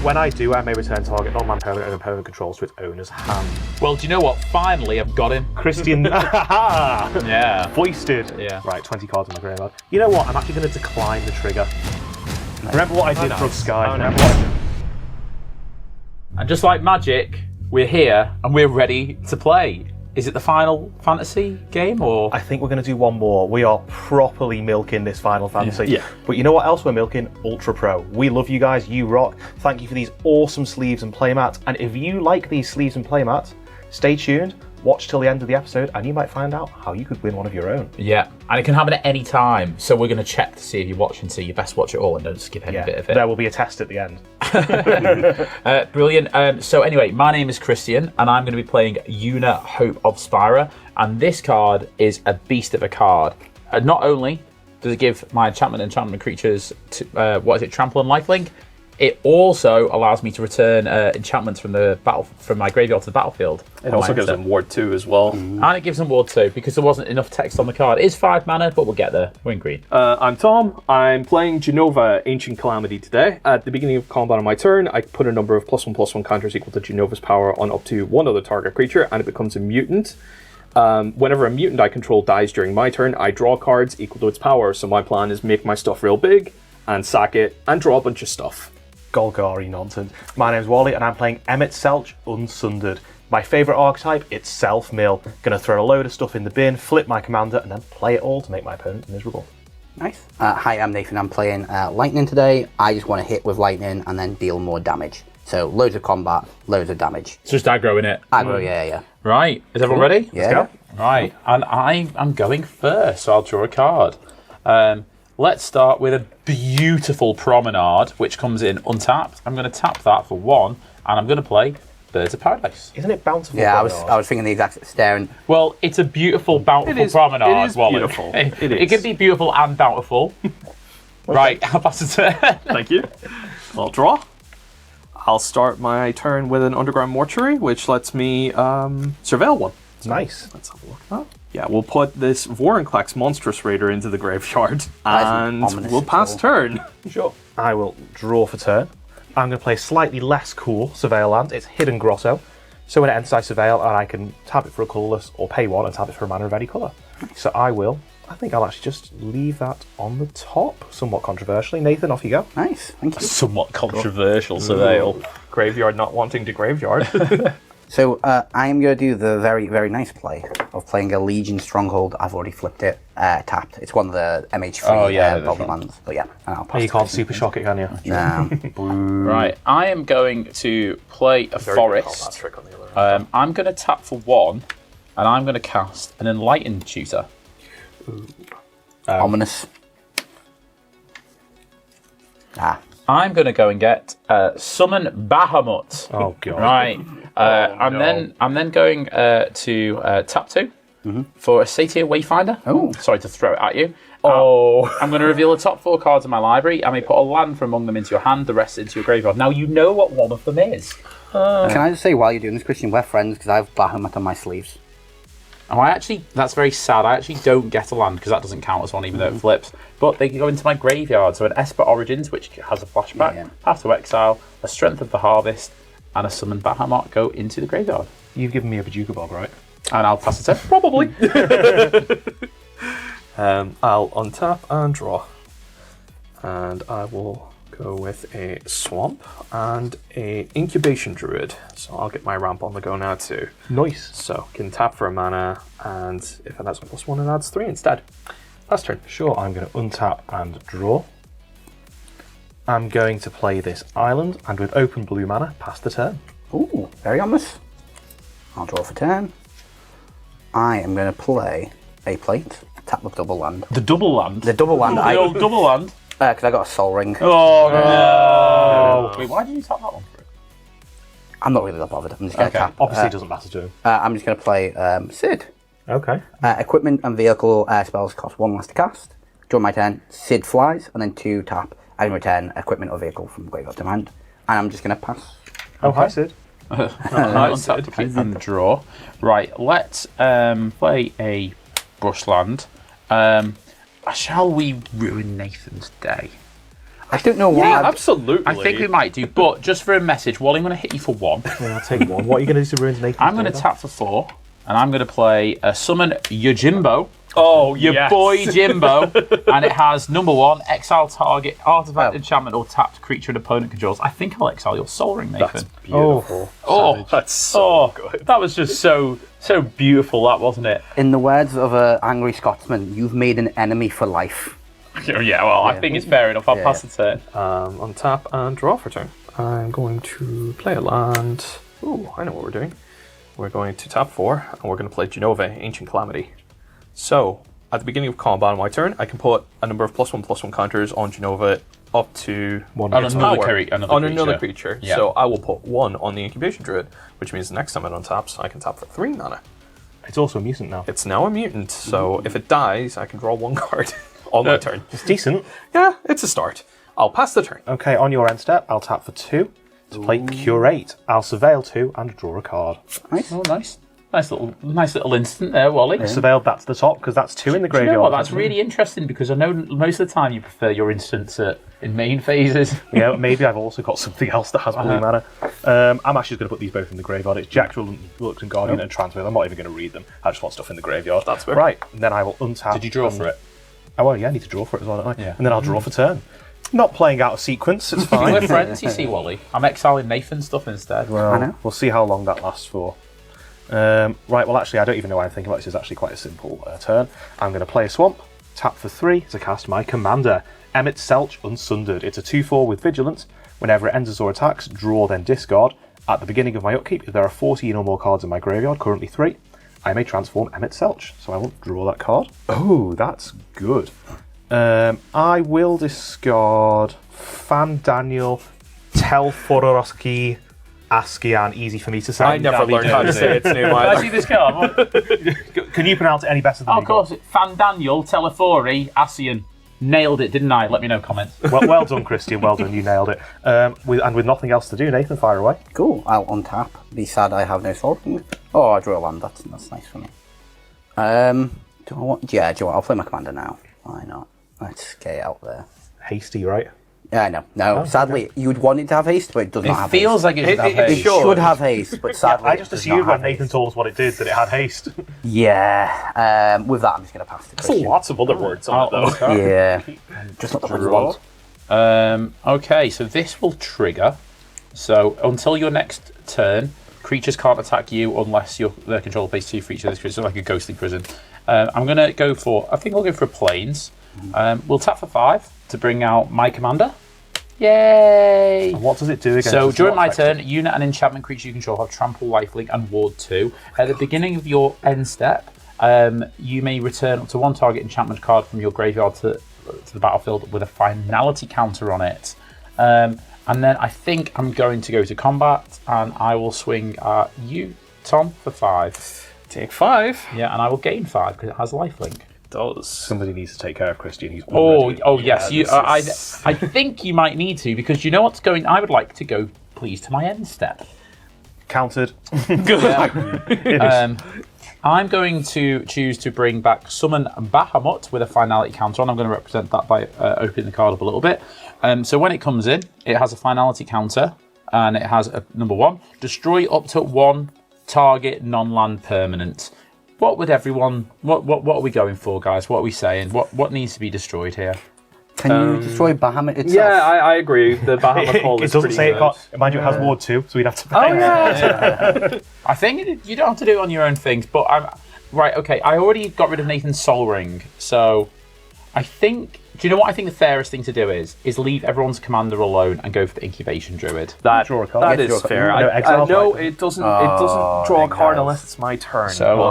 When I do, I may return target non-man permanent and opponent controls to its owner's hand. Well, do you know what? Finally, I've got him. Christian, Yeah. foisted. Yeah. Right, 20 cards on my graveyard. You know what? I'm actually going to decline the trigger. Remember what I did for Sky? Remember what I did? And just like magic, we're here and we're ready to play. Is it the Final Fantasy game or? I think we're going to do one more. We are properly milking this Final Fantasy. Yeah. But you know what else we're milking? Ultra Pro. We love you guys. You rock. Thank you for these awesome sleeves and playmats. And if you like these sleeves and playmats, stay tuned. Watch till the end of the episode and you might find out how you could win one of your own. Yeah, and it can happen at any time. So we're going to check to see if you're watching, so you best watch it all and don't skip any bit of it. There will be a test at the end. Brilliant. So anyway, my name is Christian and I'm going to be playing Yuna, Hope of Spira. And this card is a beast of a card. Not only does it give my enchantment creatures, trample and lifelink, it also allows me to return enchantments from my graveyard to the battlefield. It also gives them Ward 2 as well. And it gives them Ward 2 because there wasn't enough text on the card. It is 5 mana, but we'll get there. We're in green. I'm Tom. I'm playing Jenova, Ancient Calamity today. At the beginning of combat on my turn, I put a number of +1/+1 counters equal to Genova's power on up to one other target creature, and it becomes a mutant. Whenever a mutant I control dies during my turn, I draw cards equal to its power. So my plan is make my stuff real big, and sack it, and draw a bunch of stuff. Golgari nonsense. My name's Wally and I'm playing Emet-Selch Unsundered. My favourite archetype, it's self-mill. Gonna throw a load of stuff in the bin, flip my commander, and then play it all to make my opponent miserable. Nice. Hi, I'm Nathan. I'm playing Lightning today. I just want to hit with Lightning and then deal more damage. So loads of combat, loads of damage. It's just aggro, innit? Aggro, yeah. Right. Is everyone ready? Yeah. Let's go. Right. And I'm going first, so I'll draw a card. Let's start with a beautiful Promenade, which comes in untapped. I'm going to tap that for 1, and I'm going to play Birds of Paradise. Isn't it bountiful? Yeah, I was thinking the exact staring. Well, it's a beautiful, bountiful Promenade. It is Wally. beautiful. It can be beautiful and bountiful. Right, I'll pass it to Thank you. I'll draw. I'll start my turn with an Underground Mortuary, which lets me surveil one. Nice. Let's have a look at that. Yeah, we'll put this Vorinclex Monstrous Raider into the graveyard, and we'll pass turn. Sure. I will draw for turn. I'm going to play slightly less cool Surveil land. It's Hidden Grotto. So when it enters, I surveil, and I can tap it for a colourless or pay 1 and tap it for a mana of any colour. So I think I'll actually just leave that on the top, somewhat controversially. Nathan, off you go. Nice, thank you. somewhat controversial surveil. Graveyard not wanting to graveyard. So I'm going to do the very, very nice play of playing a Legion Stronghold. I've already flipped it, tapped. It's one of the MH3 problem lands. But yeah, and I'll pass You it can't to super shock it, can you? No. Right, I am going to play a forest. I'm going to tap for 1, and I'm going to cast an Enlightened Tutor. Ominous. I'm going to go and get Summon Bahamut. Oh god. Right. I'm then going to tap 2 for a Satyr Wayfinder. Oh. Sorry to throw it at you. Oh. I'm going to reveal the top 4 cards of my library. I may put a land from among them into your hand, the rest into your graveyard. Now you know what one of them is. Can I just say, while you're doing this, Christian, we're friends because I have Bahamut on my sleeves. Oh, that's very sad. I actually don't get a land because that doesn't count as one, even though it flips. But they can go into my graveyard. So an Esper Origins, which has a flashback, Path to Exile, a Strength of the Harvest, and a Summon Bahamut go into the graveyard. You've given me a Bajuka Bog, right? And I'll pass it to probably. I'll untap and draw. And I will go with a Swamp and a Incubation Druid. So I'll get my ramp on the go now too. Nice. So can tap for a mana, and if it has a +1, it adds 3 instead. Last turn. Sure, I'm going to untap and draw. I'm going to play this island, and with open blue mana, pass the turn. Ooh, very ominous. I'll draw for turn. I am going to play a plate, tap the double land. The double land? The double land. The old double land? Because I got a Soul Ring. Oh, no. Wait, why did you tap that one? I'm not really that bothered. I'm just going to tap. Obviously, it doesn't matter to him. I'm just going to play Sid. Okay. Equipment and vehicle spells cost 1 less to cast. During my turn, Sid flies, and then 2 tap. I can return equipment or vehicle from graveyard to hand. And I'm just going to pass. Oh, hi, Sid. And draw. Right, let's play a bushland. Shall we ruin Nathan's day? I don't know why. Yeah, absolutely. I think we might do, but just for a message, Wally, I'm going to hit you for 1. Yeah, I'll take 1. What are you going to do to ruin Nathan's I'm going to day, tap for 4, and I'm going to play a summon Yojimbo. Oh, Your boy Jimbo, and it has number 1, exile target, artifact, enchantment, or tapped creature an opponent controls. I think I'll exile your Soul Ring, Nathan. That's beautiful. Oh, that's so good. That was just so beautiful, that wasn't it? In the words of an angry Scotsman, you've made an enemy for life. Yeah, well, I think it's fair enough. I'll pass the turn. Untap and draw for turn. I'm going to play a land. Ooh, I know what we're doing. We're going to tap 4, and we're going to play Jenova, Ancient Calamity. So, at the beginning of combat on my turn, I can put a number of +1/+1 counters on Jenova up to one its another power on another creature. Yeah. So I will put 1 on the Incubation Druid, which means the next time it untaps, I can tap for 3 mana. It's also a mutant now. It's now a mutant, so if it dies, I can draw 1 card on my turn. It's decent. Yeah, it's a start. I'll pass the turn. Okay, on your end step, I'll tap for 2 to play Curate. I'll Surveil 2 and draw a card. Nice. Oh, nice. Nice little instant there, Wally. Surveilled that to the top because that's 2 in the Do you graveyard. know what? That's really interesting because I know most of the time you prefer your instants in main phases. Yeah, maybe I've also got something else that has blue mana. I'm actually going to put these both in the graveyard. It's Jack's Reluctant Guardian and Transmute. I'm not even going to read them. I just want stuff in the graveyard. That's fair. Right, and then I will untap. Did you draw for it? Oh, well, yeah, I need to draw for it as well, don't I? Yeah. And then I'll draw for turn. Not playing out of sequence, it's fine. We're friends, you see, Wally. I'm exiling Nathan's stuff instead. I know. We'll see how long that lasts for. Right, well, actually, I don't even know why I'm thinking about this. It's actually quite a simple turn. I'm going to play a swamp, tap for 3 to cast my commander, Emet-Selch Unsundered. It's a 2/4 with vigilance. Whenever it enters or attacks, draw, then discard. At the beginning of my upkeep, if there are 14 or more cards in my graveyard, currently 3, I may transform Emet-Selch. So I will draw that card. Oh, that's good. I will discard Fandaniel Telfororosky Askian, easy for me to say. I never learned how to say its name Can I either. see this card? Can you pronounce it any better than Oh, me? of course. Fandaniel Telefori Asian. Nailed it, didn't I? Let me know comments. Well done, Christian. Well done. You nailed it. With nothing else to do, Nathan, fire away. Cool. I'll untap. Be sad I have no Soul Ring. Oh, I drew a land. That's nice for me. Do I want? Yeah, do you know what? I'll play my commander now. Why not? Let's get it out there. Hasty, right? Yeah, I know. No, sadly, you'd want it to have haste, but it does not It have feels haste. like it should have It haste. should have haste, but sadly, I just it does assumed not when have Nathan haste. told us what it did that it had haste. Yeah. With that, I'm just going to pass the There's Christian. lots of other words on it, though. Yeah. Just not the ones you want. Okay, so this will trigger. So until your next turn, creatures can't attack you unless their control plays 2 for each of those creatures, like a ghostly prison. I'm going to go for, I think I'll go for a plains. We'll tap for 5 to bring out my commander. Yay! And what does it do against? So it's during not my turn, effective? unit and enchantment creature you control have trample, lifelink, and ward 2. At the beginning of your end step, you may return up to 1 target enchantment card from your graveyard to the battlefield with a finality counter on it. And then I think I'm going to go to combat, and I will swing at you, Tom, for 5. Take 5. Yeah, and I will gain 5 because it has lifelink. Does. Somebody needs to take care of Christian. He's Oh, already- yes. You, this I think you might need to because you know what's going. I would like to go, please, to my end step. Countered. I'm going to choose to bring back Summon Bahamut with a finality counter on. I'm going to represent that by opening the card up a little bit. So when it comes in, it has a finality counter, and it has a number 1. Destroy up to 1 target non-land permanent. What would everyone? What are we going for, guys? What are we saying? What needs to be destroyed here? Can you destroy Bahamut itself? Yeah, I agree. The Bahamut call It is doesn't pretty say it good. can't. Mind you, it has ward 2, so we'd have to pay. Oh, yeah. I think you don't have to do it on your own things, but right. Okay, I already got rid of Nathan's Soul Ring, so I think. Do you know what I think the fairest thing to do is leave everyone's commander alone and go for the Incubation Druid. That, Draw a card. that Yeah, is draw a card. fair. No, exile's No, right. it doesn't draw a card exiles. unless it's my turn. So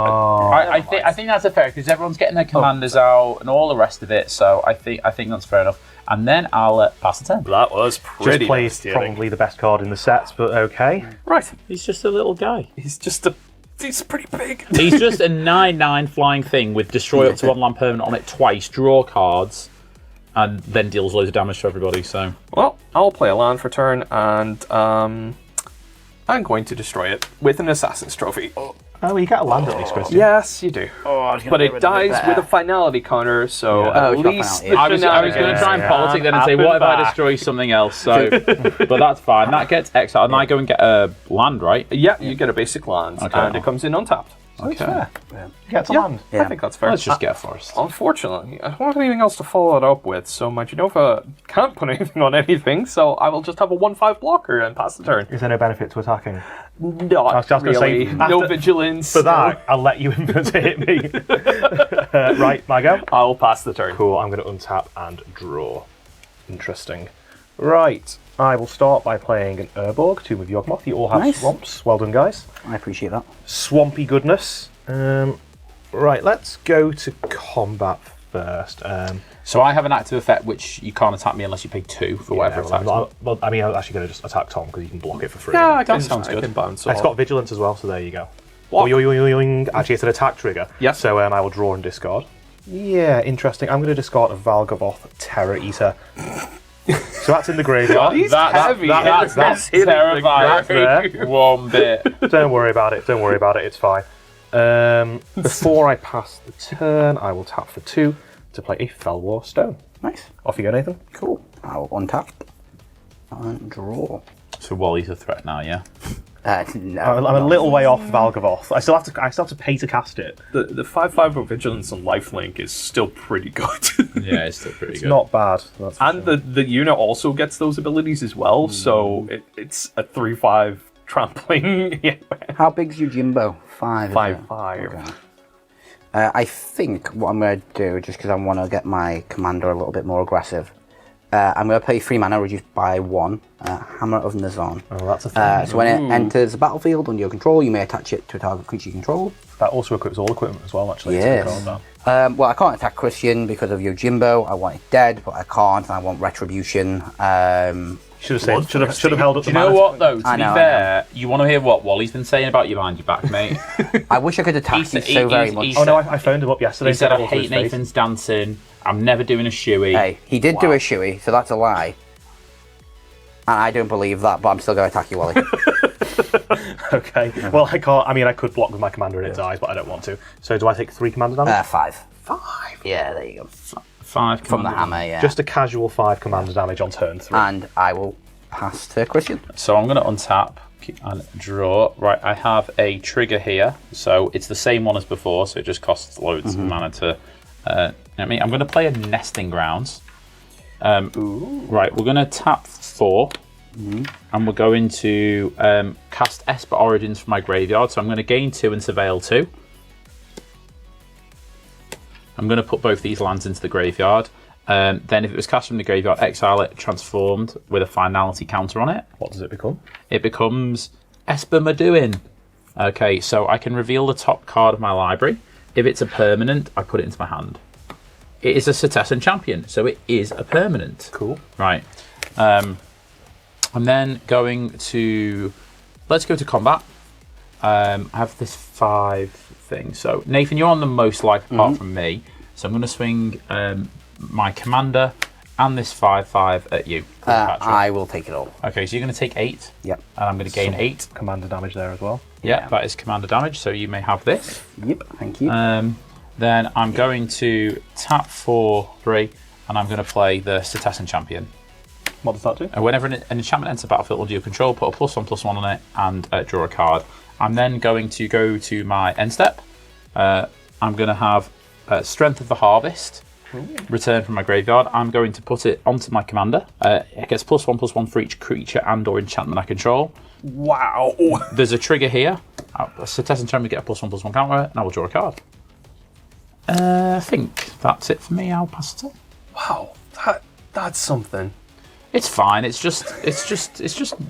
I think that's a fair because everyone's getting their commanders out and all the rest of it. So I think that's fair enough. And then I'll pass the turn. That was Just pretty played devastating. probably the best card in the sets, but okay. Right. He's just a little guy. He's pretty big. He's just a 9/9 flying thing with destroy up to 1 land permanent on it twice, draw cards, and then deals loads of damage to everybody. So Well, I'll play a land for turn, and I'm going to destroy it with an Assassin's Trophy. Oh, well, you get a land at least, Christian. Yes, you do. Oh, But it dies with a finality counter, so at it's got least finality. the I was going to shenanigans try and can't politic then and say, happen what if I back. destroy something else? So, but that's fine. That gets exiled, and I go and get a land, right? Yeah, you get a basic land, Okay. and it comes in untapped. Okay. You get to Yeah, land. I think that's fair. Let's just get a forest. Unfortunately, I don't have anything else to follow it up with, so my Jenova can't put anything on anything, so I will just have a 1/5 blocker and pass the turn. Is there no benefit to attacking? Not I was just gonna say, really. No after- vigilance. For that, I'll let you to hit me. Right, my go? I will pass the turn. Cool, I'm going to untap and draw. Interesting. Right, I will start by playing an Urborg, Tomb of Yawgmoth. You all have Nice. swamps. Well done, guys. I appreciate that. Swampy goodness. Right, let's go to combat first. So I have an active effect which you can't attack me unless you pay 2 for whatever well, attack. well, I mean, I'm actually going to just attack Tom because you can block it for free. Yeah, I can, sounds I good. can bounce It's off. got vigilance as well, so there you go. Block. Oing, oing, oing, oing. Actually, it's an attack trigger. Yes. So I will draw and discard. Yeah, interesting. I'm going to discard a Valgavoth Terror Eater. So that's in the graveyard. He's heavy. That's hitting the terrifying. ground there. One bit. Don't worry about it. Don't worry about it. It's fine. Before I pass the turn, I will tap for 2 to play a Felwar Stone. Nice. Off you go, Nathan. Cool. I'll untap and draw. So Wally's a threat now, yeah? No. I'm a little way off Valgavoth. I still have to pay to cast it. The 5/5 with vigilance and lifelink is still pretty good. Yeah, it's still pretty It's good. not bad. That's for And sure. the Yuna also gets those abilities as well, so it's a 3/5 trampling. Yeah. How big's your Jimbo? 5. isn't it? 5/5. Okay. I think what I'm going to do, just because I want to get my commander a little bit more aggressive, I'm going to pay 3 mana reduced by 1, Hammer of Nazan. Oh, that's a thing. So when it enters the battlefield under your control, you may attach it to a target creature you control. That also equips all equipment as well, actually. Yes. to record that. Well, I can't attack Christian because of your Jimbo. I want it dead, but I can't. And I want Retribution. Should have held up Do the you know mana. what, though? To I be know, I fair, you want to hear what Wally's been saying about you behind your back, mate? I wish I could attack you so very much. Oh no, I phoned him up yesterday. He said, I all to his hate face. Nathan's dancing. I'm never doing a shoey. Hey, he did do a shoey, so that's a lie. And I don't believe that, but I'm still going to attack you, Wally. Okay. Well, I can't. I mean, I could block with my commander and it dies, but I don't want to. So do I take 3 commander damage? 5. 5. Yeah, there you go. 5 From the commander. hammer, yeah. Just a casual 5 commander damage on turn 3. And I will pass to Christian. So I'm going to untap and draw. Right, I have a trigger here. So it's the same one as before, so it just costs loads of mana to... I'm going to play a Nesting Grounds. Right, we're going to tap 4. And we're going to cast Esper Origins from my graveyard. So I'm going to gain 2 and Surveil 2. I'm going to put both these lands into the graveyard. Then if it was cast from the graveyard, exile it transformed with a finality counter on it. What does it become? It becomes Esper Maduin. Okay, so I can reveal the top card of my library. If it's a permanent, I put it into my hand. It is a Cetessan Champion, so it is a permanent. Cool. Right. I'm then going to... Let's go to combat. I have this 5 thing. So, Nathan, you're on the most life apart from me. So I'm going to swing my commander and this 5/5 at you. Cleopatra. I will take it all. Okay, so you're going to take 8. Yep. And I'm going to gain 8. Commander damage there as well. Yeah, that is commander damage, so you may have this. Yep, thank you. Then I'm going to tap 4/3, and I'm going to play the Cetessan Champion. What does that do? Whenever an enchantment enters the battlefield under your control, put a +1/+1 on it and draw a card. I'm then going to go to my end step. I'm going to have Strength of the Harvest, return from my graveyard. I'm going to put it onto my commander. It gets +1/+1 for each creature and or enchantment I control. Wow. There's a trigger here. A Cetessan Champion get a +1/+1 counter, and I will draw a card. I think that's it for me. I'll pass it on. Wow. That's something. It's fine. It's just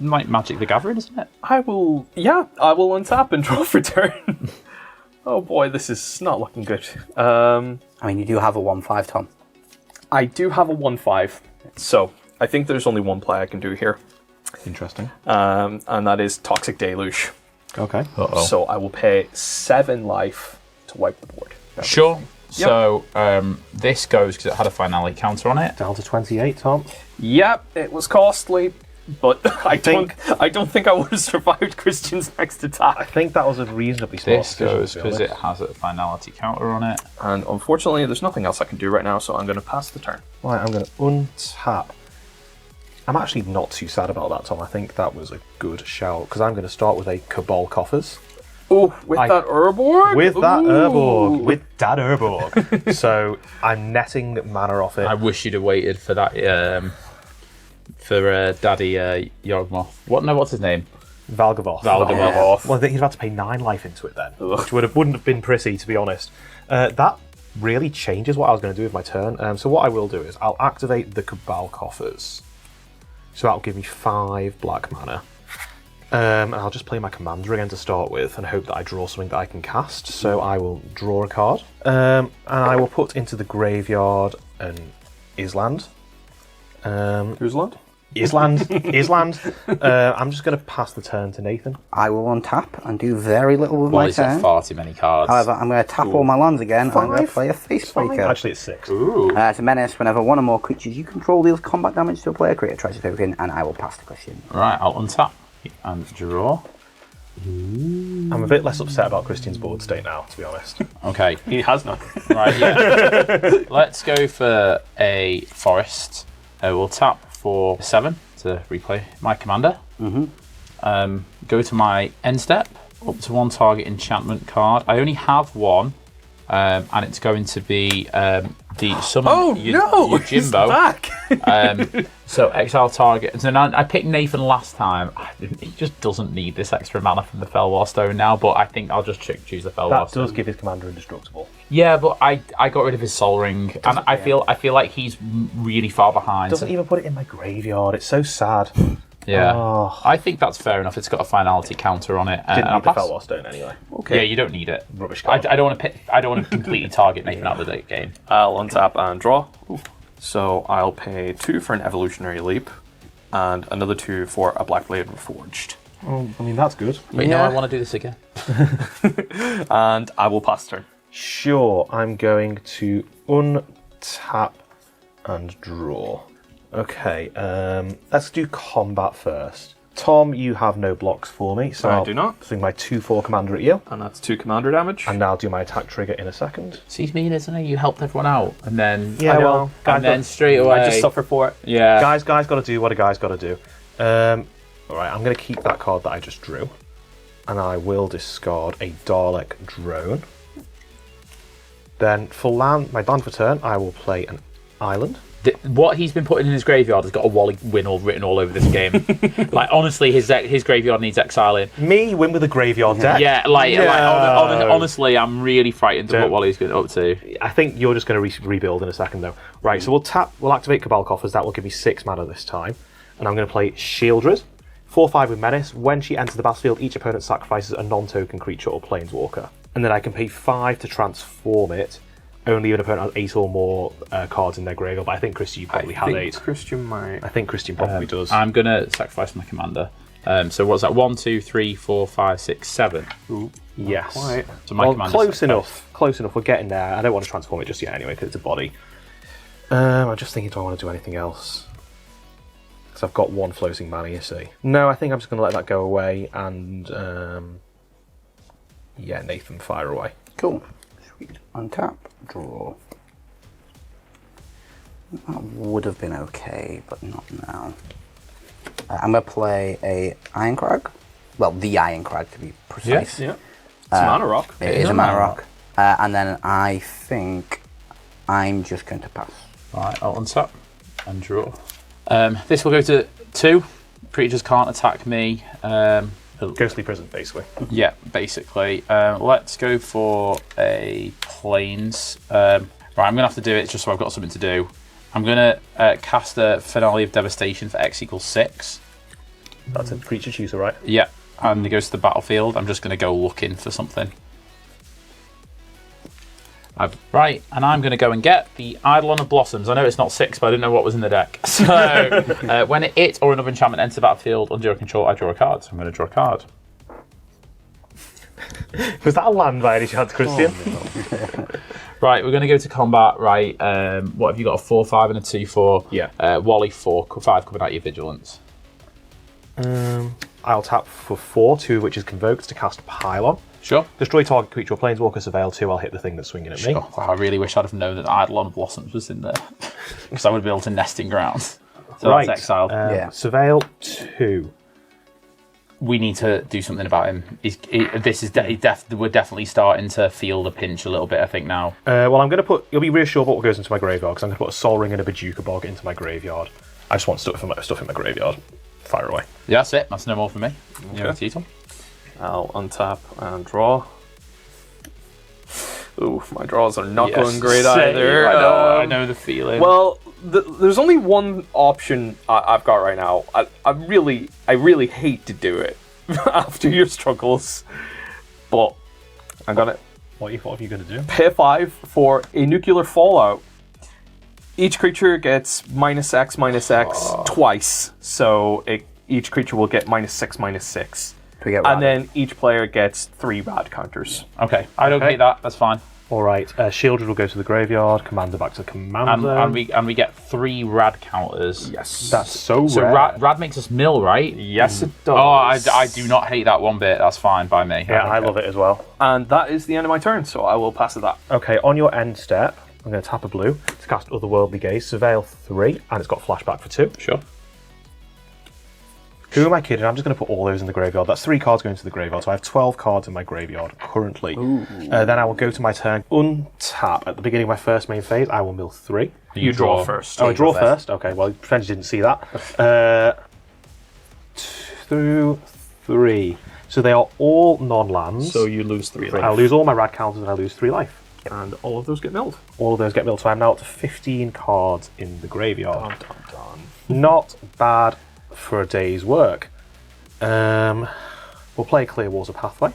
like Magic the Gathering, isn't it? I will untap and draw for turn. Oh boy, this is not looking good. I mean, you do have a 1/5, Tom. I do have a 1/5, so I think there's only one play I can do here, Interesting. and that is Toxic Deluge. Okay. So I will pay 7 life to wipe the board. Sure. So this goes because it had a finality counter on it. Down to 28, Tom. Yep, it was costly. but I don't think I would have survived Christian's next I attack. think that was a reasonably smart This decision, goes to be because it honest. has a finality counter on it. And unfortunately, there's nothing else I can do right now, so I'm going to pass the turn. Right, I'm going to untap. I'm actually not too sad about that, Tom. I think that was a good shout, because I'm going to start with a Cabal Coffers. Oh, with that Urborg? With that Ooh. Urborg. With that Urborg. So I'm netting mana off it. I wish you'd have waited for that. For Daddy Yogmoth. What's his name? Valgavoth. Valgavoth. Well, he's about to pay 9 life into it then, which wouldn't have been pretty, to be honest. That really changes what I was going to do with my turn. So what I will do is I'll activate the Cabal Coffers. So that'll give me 5 black mana. And I'll just play my commander again to start with and hope that I draw something that I can cast. So I will draw a card. And I will put into the graveyard an Island. Whose land? Island. I'm just going to pass the turn to Nathan. I will untap and do very little with Well, my he's got turn. far too many cards. However, I'm going to tap all my lands again. I'm going to play a Face Breaker. Actually, it's 6. Ooh. It's a menace. Whenever one or more creatures you control deals combat damage to a player, create a treasure token, and I will pass the question. Right, I'll untap and draw. I'm a bit less upset about Christian's board state now, to be honest. Okay. He has none. Right, yeah. Let's go for a forest. We'll tap for 7 to replay my commander. Go to my end step, up to 1 target enchantment card. I only have one, and it's going to be the summon Yojimbo. Back! So exile target. So now I picked Nathan last time. He just doesn't need this extra mana from the Felwar Stone now, but I think I'll just choose the Felwar That Stone. does give his commander indestructible. Yeah, but I got rid of his Soul Ring, and I feel like he's really far behind. Doesn't even put it in my graveyard. It's so sad. Yeah, Oh. I think that's fair enough. It's got a finality counter on it. Didn't and I'll need the pass. Felwar Stone anyway. Okay. Yeah, you don't need it. Rubbish I card. don't want to. I don't want to completely target Nathan out of the game. I'll untap and draw. So I'll pay 2 for an Evolutionary Leap, and another 2 for a Black Blade Reforged. Oh, I mean, that's good. Wait, no, I want to do this again. And I will pass turn. Sure, I'm going to untap and draw. Okay, let's do combat first. Tom, you have no blocks for me, so I I'll do not. swing my 2/4 commander at you, And that's 2 commander damage. and I'll do my attack trigger in a second. Seems mean, isn't it? You helped everyone out, and then Yeah, well, guys, and then straight away. I just suffer for it. Yeah. guys got to do what a guy's got to do. All right, I'm going to keep that card that I just drew, and I will discard a Dalek Drone. Then for my land for turn, I will play an island. What he's been putting in his graveyard has got a Wally win written all over this game. Like honestly, his graveyard needs exiling. Me win with a graveyard deck. Yeah, honestly, I'm really frightened of what Wally's going up to. I think you're just going to rebuild in a second, though. Right, so we'll activate Cabal Coffers. That will give me 6 mana this time. And I'm going to play Shieldred. 4/5 with Menace. When she enters the battlefield, each opponent sacrifices a non-token creature or planeswalker. And then I can pay 5 to transform it. Only an opponent has 8 or more cards in their graveyard, but I think Christian, you probably have 8. Christian might. I think Christian probably does. I'm going to sacrifice my commander. So what's that? 1, 2, 3, 4, 5, 6, 7. Ooh, Yes. quite. So my commander's close sacrificed. enough. Close enough. We're getting there. I don't want to transform it just yet anyway, because it's a body. I'm just thinking, do I want to do anything else? Because I've got 1 floating mana, you see. No, I think I'm just going to let that go away, and yeah, Nathan, fire away. Cool. Sweet. Untap, draw. That would have been okay, but not now. I'm going to play a Ironcrag. Well, the Ironcrag to be precise. Yeah. It's a mana rock. It is a mana rock. And then I think I'm just going to pass. Right, I'll untap and draw. This will go to 2. Creatures can't attack me. Ghostly Prison, basically. Yeah, basically. Let's go for a planes. Right, I'm going to have to do it just so I've got something to do. I'm going to cast a Finale of Devastation for X equals 6. That's a creature chooser, right? Yeah, and it goes to the battlefield. I'm just going to go looking for something. Right, and I'm going to go and get the Eidolon of Blossoms. I know it's not 6, but I didn't know what was in the deck. So, when it or another enchantment enters the battlefield under your control, I draw a card. So I'm going to draw a card. Was that a land by any chance, Christian? Right, we're going to go to combat. Right, what have you got? A 4/5 and a 2/4. Yeah. Wally 4/5 coming out your vigilance. I'll tap for 4, 2 of which is Convoked to cast Pylon. Sure. Destroy target creature or planeswalker, surveil 2, I'll hit the thing that's swinging at me. Oh, I really wish I'd have known that Eidolon of Blossoms was in there. Because I would be able to nesting grounds. So Right. that's exiled. Yeah. Surveil 2. We need to do something about him. We're definitely starting to feel the pinch a little bit, I think, now. Well, I'm going to put... You'll be reassured what goes into my graveyard, because I'm going to put a Sol Ring and a Bajuka Bog into my graveyard. I just want stuff in my graveyard. Fire away. Yeah, that's it. That's no more for me. Okay. Yeah, Tom. I'll untap and draw. Ooh, my draws are not going great either. I know the feeling. Well, there's only one option I've got right now. I really hate to do it after your struggles, but I'm gonna. What are you going to do? Pay 5 for a nuclear fallout. Each creature gets -X twice, so each creature will get -6/-6. Do we get And then each player gets 3 rad counters. Okay, I don't hate that. That's fine. All right. Shieldred will go to the graveyard. Commander back to commander. And we get 3 rad counters. Yes. That's so So rare. rad makes us mill, right? Yes, it does. Oh, I do not hate that one bit. That's fine by me. Yeah, I love it as well. And that is the end of my turn, so I will pass to that. Okay, on your end step, I'm going to tap a blue to cast Otherworldly Gaze, Surveil 3, and it's got flashback for 2. Sure. Who am I kidding? I'm just going to put all those in the graveyard. That's 3 cards going to the graveyard, so I have 12 cards in my graveyard currently. Then I will go to my turn, untap. At the beginning of my first main phase, I will mill 3. You draw first. Oh, I draw first? Okay, well, pretend you didn't see that. 2, 3. So they are all non-lands. So you lose 3 life. I'll lose all my rad counters and I lose 3 life. And all of those get milled. All of those get milled, so I'm now up to 15 cards in the graveyard. Dun. Not bad for a day's work. We'll play Clear Water Pathway.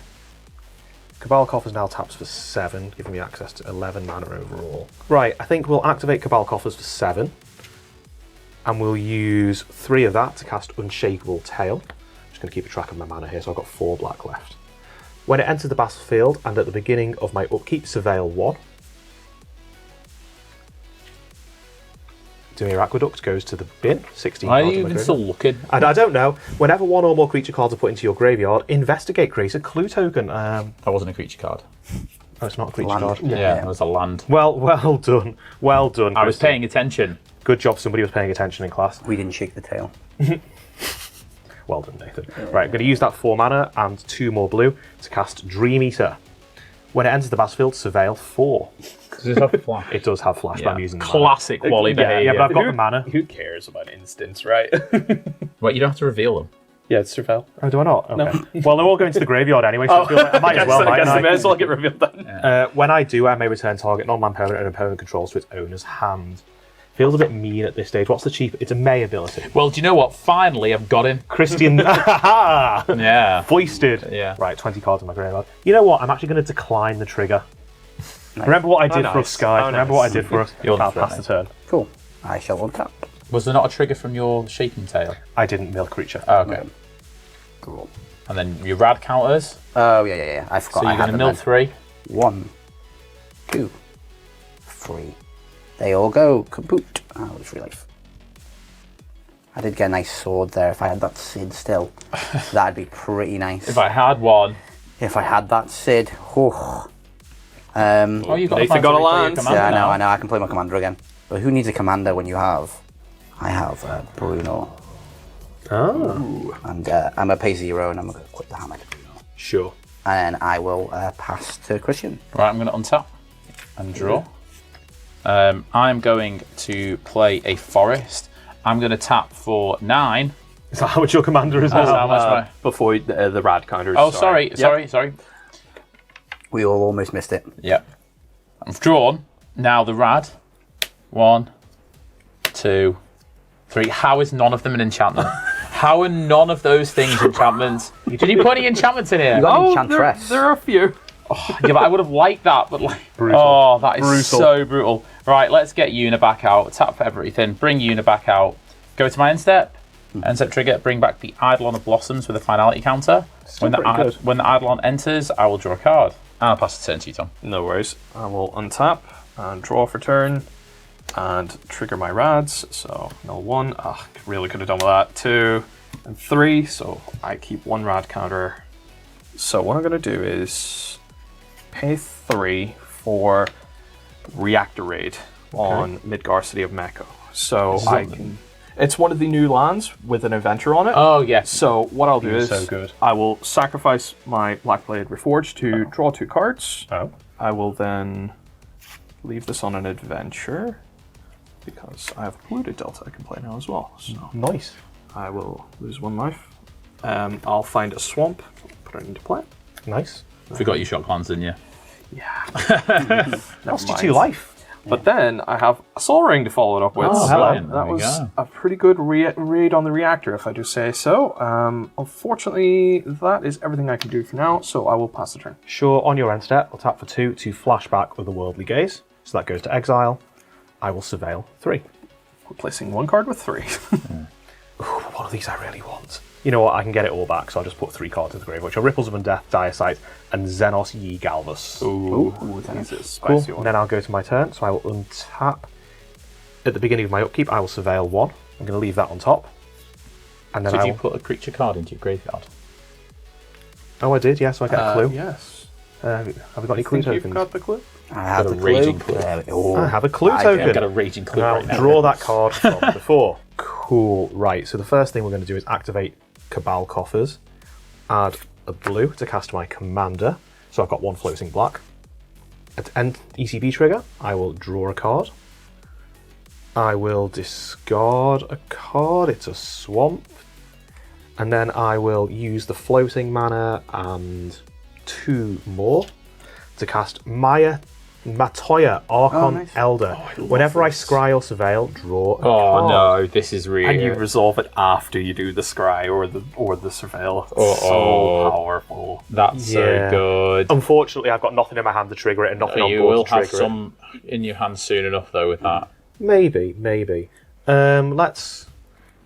Cabal Coffers now taps for 7, giving me access to 11 mana overall. Right, I think we'll activate Cabal Coffers for 7, and we'll use 3 of that to cast Unshakable Tail. I'm just going to keep a track of my mana here, so I've got 4 black left. When it enters the battlefield, and at the beginning of my upkeep, Surveil 1. Dimir Aqueduct goes to the bin, 16 Why are cards you in my even graveyard. still looking? And I don't know. Whenever 1 or more creature cards are put into your graveyard, investigate creates a clue token. That wasn't a creature card. Oh, it's not a creature Land. card. Yeah, it was a land. Well done. Well done. I was Kristen. paying attention. Good job. Somebody was paying attention in class. We didn't shake the tail. Well done, Nathan. Right, I'm going to use that 4 mana and 2 more blue to cast Dream Eater. When it enters the battlefield, Surveil 4. Does it have flash? It does have flash, but I'm using the mana. Classic Wally behaviour. Yeah, but I've got the mana. Who cares about instants, right? Wait, you don't have to reveal them. Yeah, it's Surveil. Oh, do I not? Okay. Well, they're all going to the graveyard anyway, so I feel like I might as well, I guess mightn't they I? may as well get revealed then. When I do, I may return target non-land permanent and opponent controls to its owner's hand. Feels a bit mean at this stage. What's the cheap? It's a May ability. Well, do you know what? Finally, I've got him. Christian. Yeah. Foisted. Yeah. Right, 20 cards in my graveyard. You know what? I'm actually going to decline the trigger. Remember what I did for us, Sky? Remember what I did for us? You're I'll the pass the turn. Cool. I shall untap. Was there not a trigger from your shaking tail? I didn't mill creature. Oh, okay. Cool. And then your rad counters. Oh, yeah. I forgot So I you're had going to them mill then. 3. 1, 2, 3. They all go kaput. Oh, it's real life. I did get a nice sword there. If I had that Sid still, that'd be pretty nice. If I had one. If I had that Sid, oh. Oh, you got Nathan got a land. Yeah, I know. I can play my commander again. But who needs a commander when you have? I have Bruno. Oh. And I'm going to pay 0 and I'm going to quit the hammer to Bruno. Sure. And then I will pass to Christian. Right, I'm going to untap and draw. I'm going to play a forest. I'm going to tap for 9. Is that how much your commander is That's now? how much my... Before the rad counters. Oh, sorry. We all almost missed it. Yeah. I've drawn. Now the rad. 1, 2, 3. How is none of them an enchantment? How are none of those things enchantments? Did you put any enchantments in here? You got Enchantress. There are a few. Yeah, but I would have liked that, but like... Brutal. Oh, that is Brutal. so brutal. Right, let's get Yuna back out. Tap for everything. Bring Yuna back out. Go to my end step. End step trigger. Bring back the Eidolon of Blossoms with a finality counter. When the Eidolon enters, I will draw a card. And I'll pass the turn to you, Tom. No worries. I will untap and draw for turn and trigger my rads. So, no 1. Really could have done with that. 2. and 3, so I keep 1 rad counter. So what I'm going to do is pay 3 for Reactor Raid on Midgar City of Mecca. So it's one of the new lands with an adventure on it. Oh, yes. So what I'll do is so good. I will sacrifice my Blackblade Reforged to draw 2 cards. Oh. I will then leave this on an adventure because I have a polluted delta I can play now as well. So Nice. I will lose 1 life. I'll find a swamp, put it into play. Nice. Forgot your shock lands, didn't you? Lost you 2 life. But then I have a Soul Ring to follow it up with. Oh, so hello. that There we was go. a pretty good raid on the reactor, if I do say so. Unfortunately, that is everything I can do for now, so I will pass the turn. Sure, on your end step, I'll tap for 2 to flashback with a Worldly Gaze. So that goes to exile. I will surveil 3. Replacing 1 card with 3. Ooh, one of these I really want. You know what, I can get it all back, so I'll just put 3 cards into the grave, which are Ripples of Undeath, Dire Sight, and Xenos Ye Galvus. Ooh, that's a Cool. spicy And one. then I'll go to my turn, so I will untap. At the beginning of my upkeep, I will surveil 1. I'm going to leave that on top. And then Did I you will... put a creature card into your graveyard? Oh, I did, yeah, so I get a clue. Yes. Have we got any I clue think you've tokens? got the clue. I have Got the a raging clue. clue. There we go. I have a clue I token. I've got a raging clue Now, right now. draw that card from before. Cool. Right, so the first thing we're going to do is activate Cabal Coffers. Add a blue to cast my commander. So I've got 1 floating black. At end ECB trigger, I will draw a card. I will discard a card. It's a swamp. And then I will use the floating mana and 2 more to cast Matoya, Archon nice. Elder. Whenever I scry or surveil, draw a Oh card. no, this is real. And you resolve it after you do the scry or the surveil. It's Oh. so powerful. That's Yeah. so good. Unfortunately, I've got nothing in my hand to trigger it and nothing on You board will to have trigger it. some in your hand soon enough, though, with that. Maybe. Let's...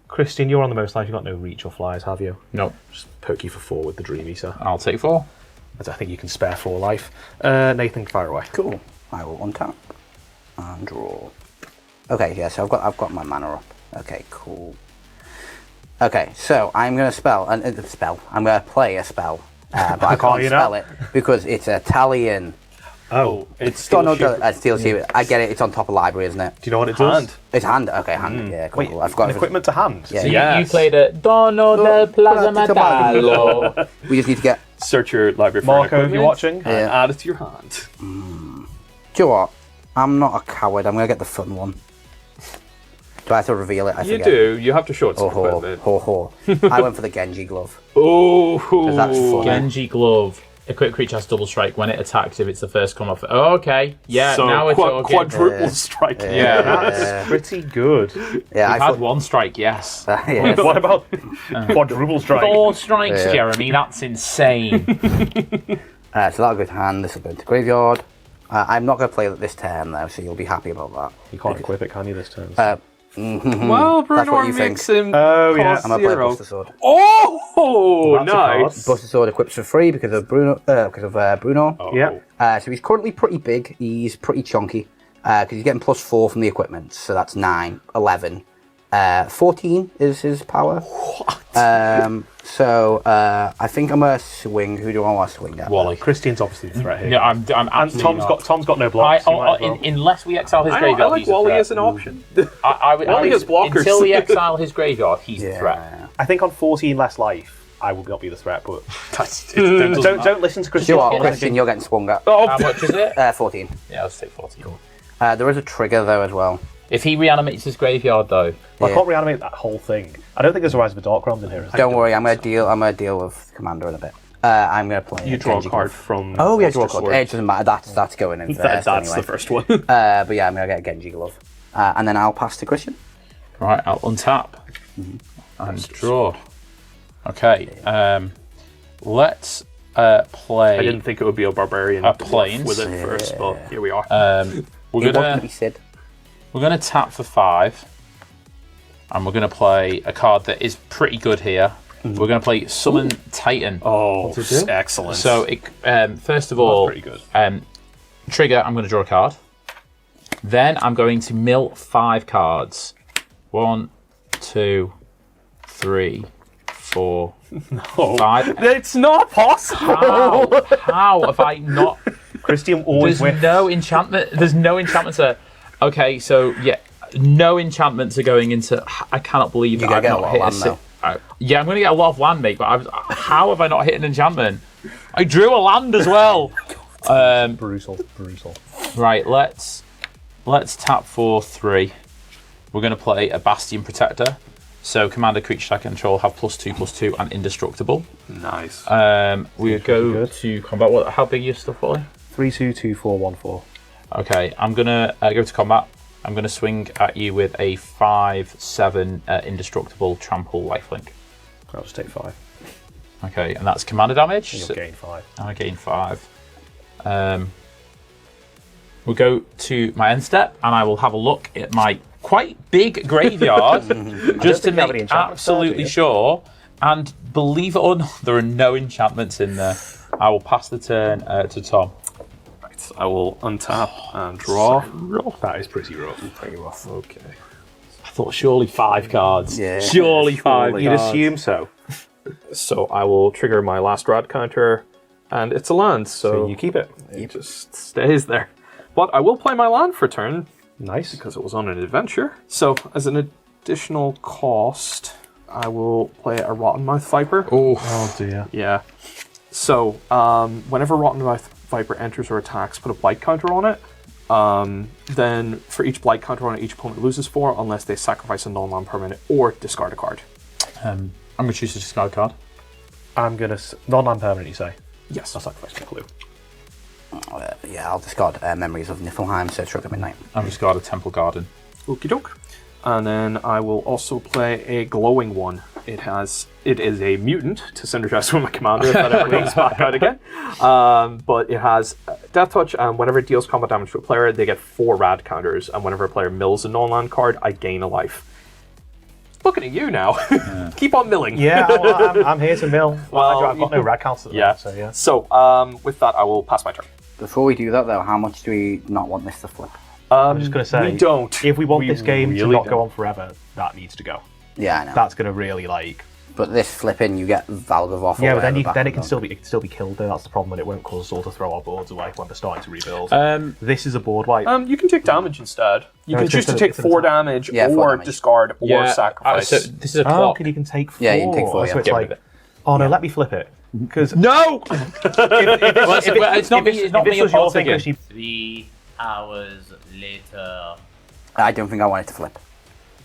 Christian, you're on the most life. You've got no reach or flies, have you? No, Just poke you for 4 with the Dream Eater. I'll take 4. I think you can spare 4 life. Nathan, fire away. Cool. I will untap and draw. Okay, yeah, so I've got my mana up. Okay, cool. Okay, so I'm gonna I'm gonna play a spell, but I can't you spell know? it because it's Italian. Oh, It's Don't know, still Steel Sheep. I get it. It's on top of library, isn't it? do you know what it does? hand. It's hand. Okay, hand. Yeah, cool. Wait, I've got an equipment to hand? Yeah. So Yes. you played a Dono del Plaza Metallo. We just need to get. Search your library for Marco, an if you're equipment watching. and Yeah. add it to your hand. Do you know what? I'm not a coward. I'm gonna get the fun one. Do I have to reveal it? I You forget. do. You have to show it to Ho ho equipment. ho ho. I went for the Genji glove. Oh, that's fun. Genji Glove. Equipped creature has double strike when it attacks if it's the first come off. Oh, okay. Yeah, so now we're talking. quadruple strike. Yeah. That's pretty good. Yeah, I've had 1 strike, yes. yeah. What about quadruple strike? 4 strikes, Yeah. Jeremy. That's insane. So that'll go to hand. This will go into graveyard. I'm not going to play it this turn though, so you'll be happy about that. You can't equip it, can you, this turn? Well, That's what Bruno you makes think. him Oh, yeah. cost I'm going to play 0. Buster Sword. Oh, That's a card. nice. Buster Sword equips for free because of Bruno. Bruno. Oh. Yeah. So he's currently pretty big. He's pretty chunky because he's getting +4 from the equipment. So that's 9, 11. 14 is his power. So I think I'm going to swing. Who do I want to swing at? Wally. Christian's obviously the threat here. Yeah, I'm And absolutely not. Tom's got no blocks. you might as well. Unless we exile his I graveyard, like he's a Wally threat. as an option. I Wally has blockers. Until we exile his graveyard, he's the threat. Yeah. I think on 14 less life, I will not be the threat, but Don't don't listen to Do Christian. you know what, Christian? You're getting swung at. How much is it? 14. Yeah, let's take 14. There is a trigger though as well. If he reanimates his graveyard, though, I Yeah. can't reanimate that whole thing. I don't think there's a Rise of the Dark Realms in here. Don't worry, I'm gonna deal with Commander in a bit. I'm gonna play. You draw a Genji card Glove. from. Oh yeah, draw a Buster card. Sword. It doesn't matter. That's going in first That's anyway. the first one. But yeah, I'm gonna get a Genji Glove, and then I'll pass to Christian. right, I'll untap and draw. Okay, let's play. I didn't think it would be a barbarian A plains. with it first, but here we are. We're It wasn't gonna to be Sid. tap for 5, and we're gonna play a card that is pretty good here. We're gonna play Summon Titan. Oh, excellent. So, first of all, pretty good. Trigger, I'm going to draw a card. Then I'm going to mill 5 cards. 1, 2, 3, 4, Oh, 5. it's not possible. How have I not? Christian always There's wins. no enchantment. There's no enchantments. Okay, so yeah, no enchantments are going into. I cannot believe that I've get a not lot hit of land, yeah, I'm going to get a lot of land, mate. But how have I not hit an enchantment? I drew a land as well. Brutal. Right, let's tap for 3. We're going to play a Bastion Protector. So commander creatures I control have +2/+2 and indestructible. Nice. We go to combat. How big are your stuff, Ollie? 3/2, 2/4, 1/4. Okay, I'm gonna go to combat. I'm gonna swing at you with a 5/7 indestructible trample lifelink. I'll just take 5. Okay, and that's commander damage. You'll gain 5. I gain 5. We'll go to my end step, and I will have a look at my quite big graveyard just to think you have any make enchantments there, absolutely do you? sure. And believe it or not, there are no enchantments in there. I will pass the turn to Tom. Right, I will untap and draw. That is pretty rough. Pretty rough. Okay. I thought surely 5 cards. Yeah. Surely 5 You'd cards. assume so. So I will trigger my last rad counter, and it's a land, so So you keep it. it just stays there. But I will play my land for turn, Nice. because it was on an adventure. So as an additional cost, I will play a Rottenmouth Viper. Oh dear. Yeah. So whenever Rottenmouth Viper enters or attacks, put a blight counter on it. Then for each blight counter on it, each opponent loses 4 unless they sacrifice a non-land permanent or discard a card. I'm going to choose to discard a card. I'm gonna non-land permanent. You say? Yes. I'll sacrifice my clue. Yeah, I'll discard Memories of Niflheim, so Trigger Midnight. I've discarded a Temple Garden. Okie doke. And then I will also play a glowing one. It is a mutant to synergize with my commander if that ever comes back out again. But it has Death Touch, and whenever it deals combat damage to a player, they get 4 rad counters, and whenever a player mills a non-land card, I gain a life. Looking at you now. Keep on milling. Yeah, I'm here to mill. Well, I've got no rad counts at the Yeah. moment, so yeah. So with that, I will pass my turn. Before we do that, though, how much do we not want this to flip? I'm just gonna say we don't. If we want this game to really not go don't. on forever, that needs to go. Yeah, I know. That's gonna really like. But this flipping, you get Valgavoth. Yeah, but then it can still be killed though. That's the problem, and it won't cause us all to throw our boards away when we're starting to rebuild. This is a board wipe. You can take damage instead. You No, can it's choose to just take it's an 4 attack. damage, Yeah, 4 or damage. discard, or sacrifice. So this is a Oh, clock. you can take 4. Yeah, you can take 4, So yeah. it's Get like, rid of it. oh no, let me flip it. Because No! It's not me if this was your thing, politicking. Christy, 3 hours later. I don't think I want it to flip.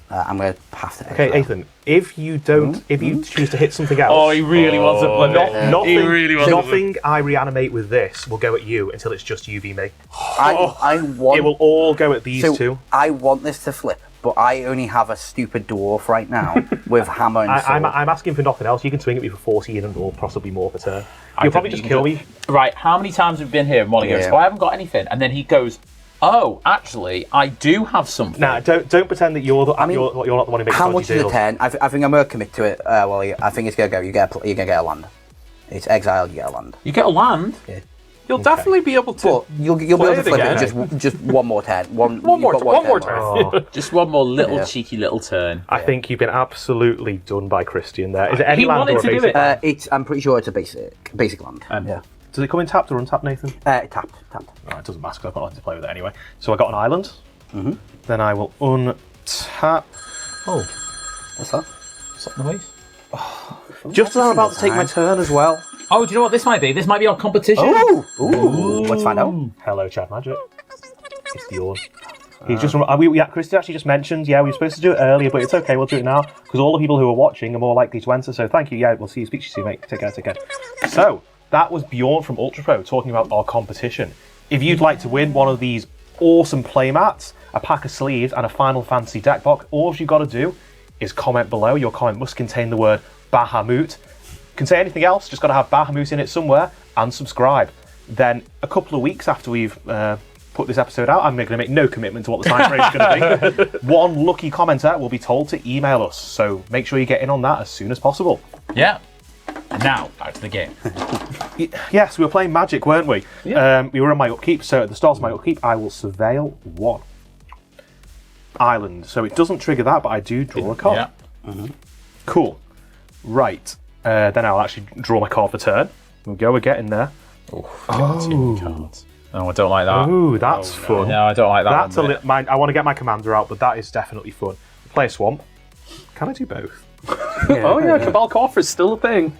I'm going to have to. okay, Ethan, if you don't, if you choose to hit something else, Oh, he really wants to flip it. nothing, He really wants to flip nothing I reanimate with this will go at you until it's just you v me. I want. It will all go at these so two. I want this to flip, but I only have a stupid dwarf right now with hammer and sword. I'm asking for nothing else. You can swing at me for 14 and or possibly more per turn. You'll probably just kill me. Right, how many times have we been here? And Molly goes, Yeah. oh, I haven't got anything. And then he goes, oh, actually, I do have something. Nah, don't pretend that you're not the one who makes How dodgy much is a deals. 10? I think I'm going to commit to it. Well, I think it's going to go. You're going to get a land. It's exiled. You get a land. You get a land? You'll definitely be able to. But you'll be able Play to it flip again. it just one more 10. One more you've got turn. Oh, Just one more little Yeah. cheeky little turn. I think you've been absolutely done by Christian there. Is it any He land wanted or a to do basic? it. I'm pretty sure it's a basic land. Yeah. Does it come in tapped or untapped, Nathan? Tapped. Oh, it doesn't matter because I've got nothing to play with it anyway. So I got an island. Then I will untap. Oh, What's that? What's that noise? just as I'm about to take my turn as well. Oh, do you know what this might be? This might be our competition. Ooh. Let's find out. Hello, Chad Magic. It's Bjorn. He's just. Christy actually just mentioned. Yeah, we were supposed to do it earlier, but it's okay. We'll do it now because all the people who are watching are more likely to enter. So thank you. Yeah, we'll see you. Speak to you soon, mate. Take care. So that was Bjorn from Ultra Pro talking about our competition. If you'd like to win one of these awesome playmats, a pack of sleeves, and a Final Fantasy deck box, all you've got to do is comment below. Your comment must contain the word Bahamut. Can say anything else, just got to have Bahamut in it somewhere, and subscribe. Then a couple of weeks after we've put this episode out, I'm going to make no commitment to what the time frame is going to be. One lucky commenter will be told to email us, so make sure you get in on that as soon as possible. Yeah. And now, back to the game. Yes, we were playing Magic, weren't we? Yeah. We were on my upkeep, so at the start of my upkeep, I will Surveil 1. Island, so it doesn't trigger that, but I do draw a card. Yeah. Cool. Right. Then I'll actually draw my card for turn. We'll go again in there. Too many cards. Oh, I don't like that. Ooh, that's fun. No, I don't like that. That's I want to get my commander out, but that is definitely fun. Play a swamp. Can I do both? Oh yeah, Cabal Coffer is still a thing.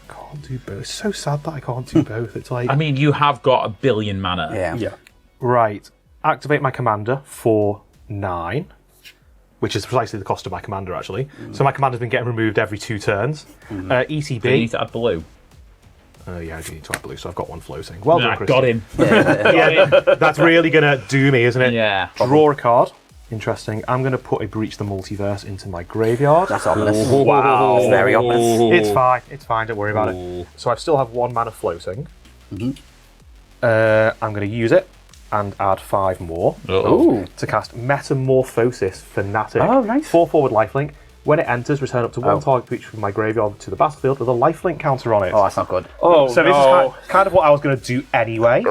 I can't do both. It's so sad that I can't do both. It's like... I mean, you have got 1 billion mana. Yeah. Right. Activate my commander for 9, which is precisely the cost of my commander, actually. So my commander's been getting removed every 2 turns. ETB. Do you need to add blue? Yeah, I do need to add blue, so I've got one floating. Well done, Chris. Got him. That's really going to do me, isn't it? Yeah. Draw a card. Interesting. I'm going to put a Breach the Multiverse into my graveyard. That's ominous. Wow. It's very ominous. It's fine. It's fine. Don't worry about it. So I still have 1 mana floating. I'm going to use it and add 5 more to cast Metamorphosis Fanatic. Oh, nice. 4 forward lifelink. When it enters, return up to 1 target creature from my graveyard to the battlefield with a lifelink counter on it. Oh, that's not good. Oh, so this is kind of what I was going to do anyway.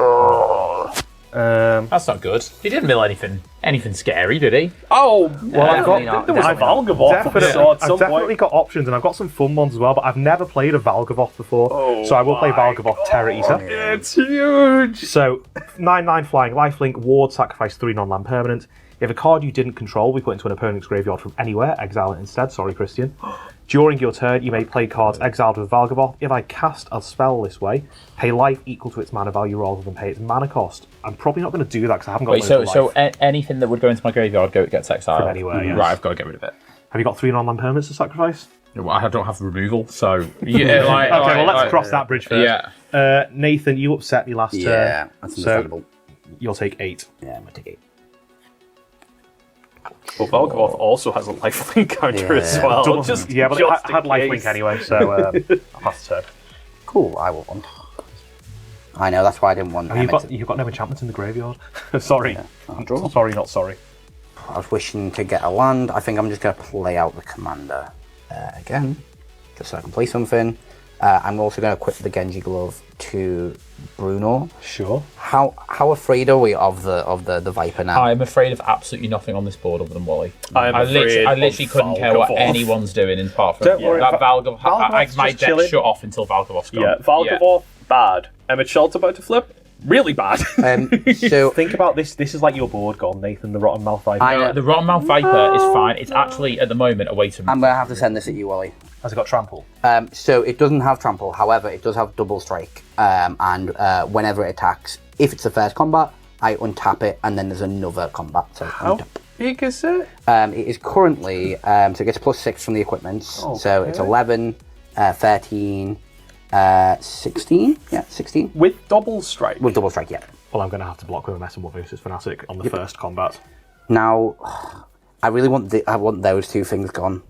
That's not good. He didn't mill anything scary, did he? Oh, Well, I've got not. there was a Definitely Valgavoth of sort at I've some definitely point. got options, and I've got some fun ones as well, but I've never played a Valgavoth before, so I will play Valgavoth Terror Eater. It's huge. So, 9/9 flying lifelink, ward, sacrifice 3 non-land permanent. If a card you didn't control, we put into an opponent's graveyard from anywhere, exile it instead. Sorry, Christian. During your turn, you may play cards exiled with Valgavoth. If I cast a spell this way, pay life equal to its mana value rather than pay its mana cost. I'm probably not going to do that because I haven't got Wait, loads so of life. anything that would go into my graveyard gets exiled? From anywhere, yes. Right, I've got to get rid of it. Have you got 3 non-land permanents to sacrifice? Well, I don't have removal, so... Yeah, like, Okay, well, let's cross that bridge first. Yeah. Nathan, you upset me last turn. Yeah, that's understandable. You'll take 8. Yeah, I'm going to take 8. Well, Valgavoth also has a lifelink counter as well. But Just it had in lifelink case. anyway, so I'll pass the turn. Cool, I want one. I know, that's why I didn't want You've got no enchantments in the graveyard. Sorry. I'll draw. Sorry, not sorry. I was wishing to get a land. I think I'm just going to play out the commander again, just so I can play something. I'm also going to equip the Genji Glove to Bruno. Sure. How afraid are we of the Viper now? I'm afraid of absolutely nothing on this board other than Wally. I literally couldn't care what anyone's doing apart from Don't worry, that Valgavoth. Valgavoth's My just deck chilling. shut off until Valgavoth's gone. Yeah, Valgavoth, bad. Emet-Selch about to flip, really bad. So Think about this. This is like your board gone, Nathan, the Rotten Mouth Viper. I know. The Rottenmouth Viper is fine. It's actually, at the moment, away from... I'm going to have to send this at you, Wally. Has it got trample? So it doesn't have trample, however, it does have double strike. And whenever it attacks, if it's the first combat, I untap it, and then there's another combat. So How big is it? it is currently, so it gets +6 from the equipments. So it's 11, 13, 16. Yeah, 16. With double strike. With double strike, yeah. Well, I'm going to have to block with a Metamorphosis Fanatic on the first combat. Now, I really want I want those 2 things gone.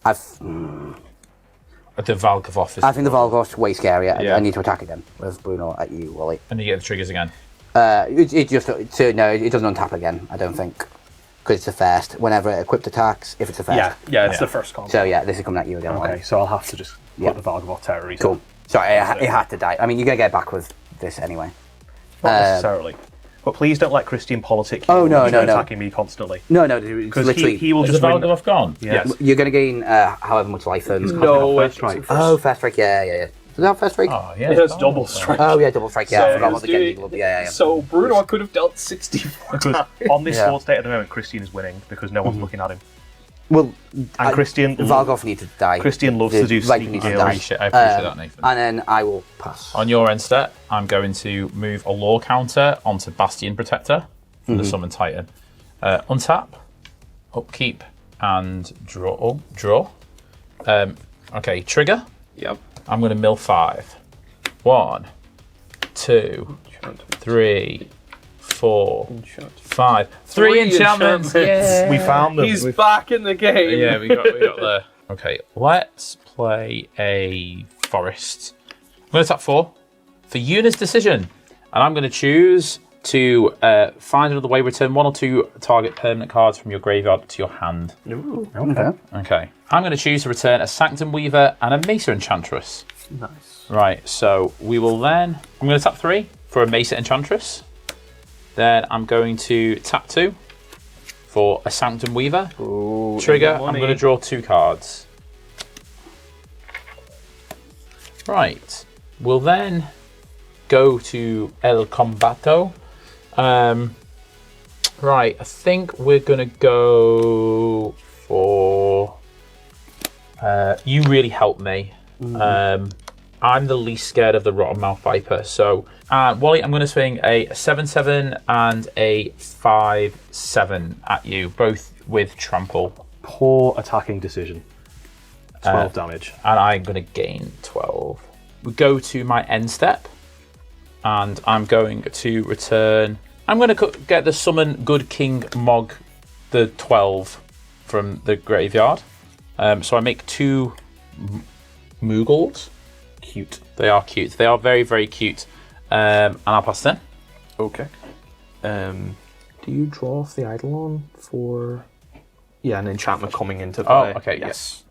The Valgavoth is... I think the Valgavoth's way scarier. Yeah. I need to attack again with Bruno at you, Wally. And you get the triggers again. It doesn't untap again, I don't think. Because it's the first. Whenever it equipped attacks, if it's the first. Yeah, it's the first combat. So yeah, this is coming at you again, Wally. Okay, so I'll have to just put the Valgavoth Terror Eater. Cool. Sorry, it had to die. I mean, you're going to get back with this anyway. Not necessarily. But please don't let Christian politic you. Oh, no, He's no, no. attacking me constantly. No, it's Because literally... he will Is just the win. Valgavoth gone? Yes. You're going to gain however much life then. No, First it's strike. Oh, first strike, yeah. Does it have first strike? Oh, yeah. It has double strike. Oh, yeah, double strike, yeah. I forgot about the doing- Genji Glove. Yeah. So Bruno could have dealt 64 Because times. on this Yeah. board state at the moment, Christian is winning because no one's looking at him. Well, And Christian Valgavoth needs to die. Christian loves The to do Viper sneaky needs to deals. die. I appreciate that, Nathan. And then I will pass. On your end step, I'm going to move a Law counter onto Bastion Protector from the Summon Titan. Untap, upkeep, and draw. Okay, trigger. Yep. I'm going to mill 5. 1, 2, 3, 4, 5. 3 enchantments. enchantments. We found them. He's back in the game. Yeah, we got there. Okay, let's play a forest. I'm going to tap 4 for Yuna's decision, and I'm going to choose to find another way. Return 1 or 2 target permanent cards from your graveyard to your hand. Okay. Okay, I'm going to choose to return a Sanctum Weaver and a Mesa Enchantress. Nice. Right, so we will then... I'm going to tap 3 for a Mesa Enchantress. Then I'm going to tap 2 for a Sanctum Weaver. Ooh, Trigger, money. I'm going to draw 2 cards. Right. We'll then go to El Combato. Right, I think we're going to go for... you really helped me. I'm the least scared of the Rotten Mouth Viper. So, Wally, I'm going to swing a 7/7 and a 5/7 at you, both with trample. Poor attacking decision. 12 damage. And I'm going to gain 12. We go to my end step, and I'm going to return. I'm going to get the Summon Good King Mog, the 12 from the graveyard. So I make 2 Moogles. Cute. They are cute. They are very, very cute. And I'll pass them. Okay. Do you draw off the Eidolon for... Yeah, an enchantment coming into play. Oh, okay, yes.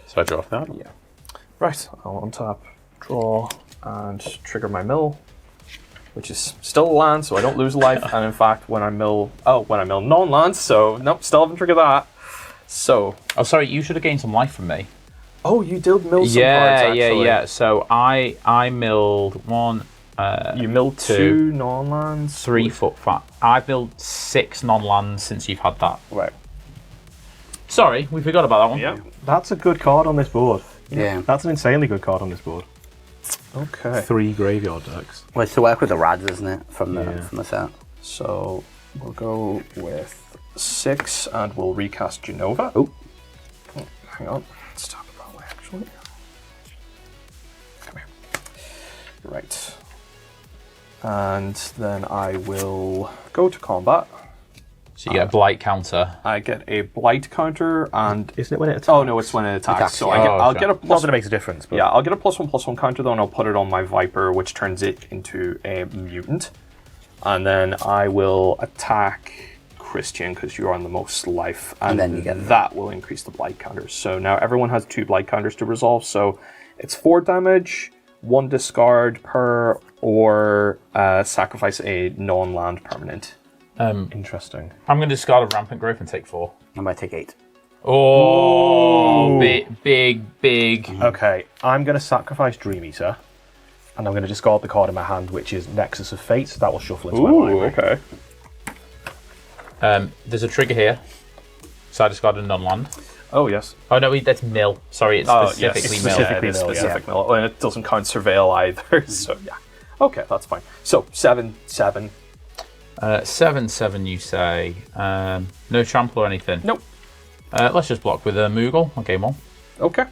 So I draw off that. Yeah. Right, I'll untap, draw, and trigger my mill, which is still a land, so I don't lose a life. And in fact, when I mill non-lands, so nope, still haven't triggered that. So... Oh, sorry, you should have gained some life from me. Oh, you did mill some cards, actually. Yeah. So I milled 1. You milled 2 non-lands. 3 foot 5. I've milled 6 non-lands since you've had that. Right. Sorry, we forgot about that one. Yeah. That's a good card on this board. Yeah. That's an insanely good card on this board. Okay. 3 graveyard decks. Well, it's to work with the rads, isn't it? From the Yeah. from the set. So we'll go with 6 and we'll recast Jenova. Oh. Hang on. Let's talk about it actually. Come here. Right. And then I will go to combat. So you get a blight counter. I get a blight counter and... Isn't it when it attacks? Oh no, it's when it attacks. So I'll get a plus... Not that it makes a difference, but... Yeah, I'll get a +1/+1 counter though, and I'll put it on my Viper, which turns it into a mutant. And then I will attack Christian, because you're on the most life. And then you get that will increase the blight counters. So now everyone has 2 blight counters to resolve. So it's 4 damage, 1 discard per, or sacrifice a non-land permanent. Interesting. I'm going to discard a Rampant Growth and take 4. I might take 8. Oh, big. Okay, I'm going to sacrifice Dream Eater, and I'm going to discard the card in my hand, which is Nexus of Fate. So that will shuffle into my library. Okay. There's a trigger here. So I discarded a non-land. Oh, yes. Oh, no, that's mill. Sorry, it's specifically it's mill. specifically Mill, yeah. specific mill, and it doesn't count Surveil either. So, yeah. Okay, that's fine. So, 7/7. 7/7, you say. No trample or anything? Nope. Let's just block with a Moogle on game 1. Okay.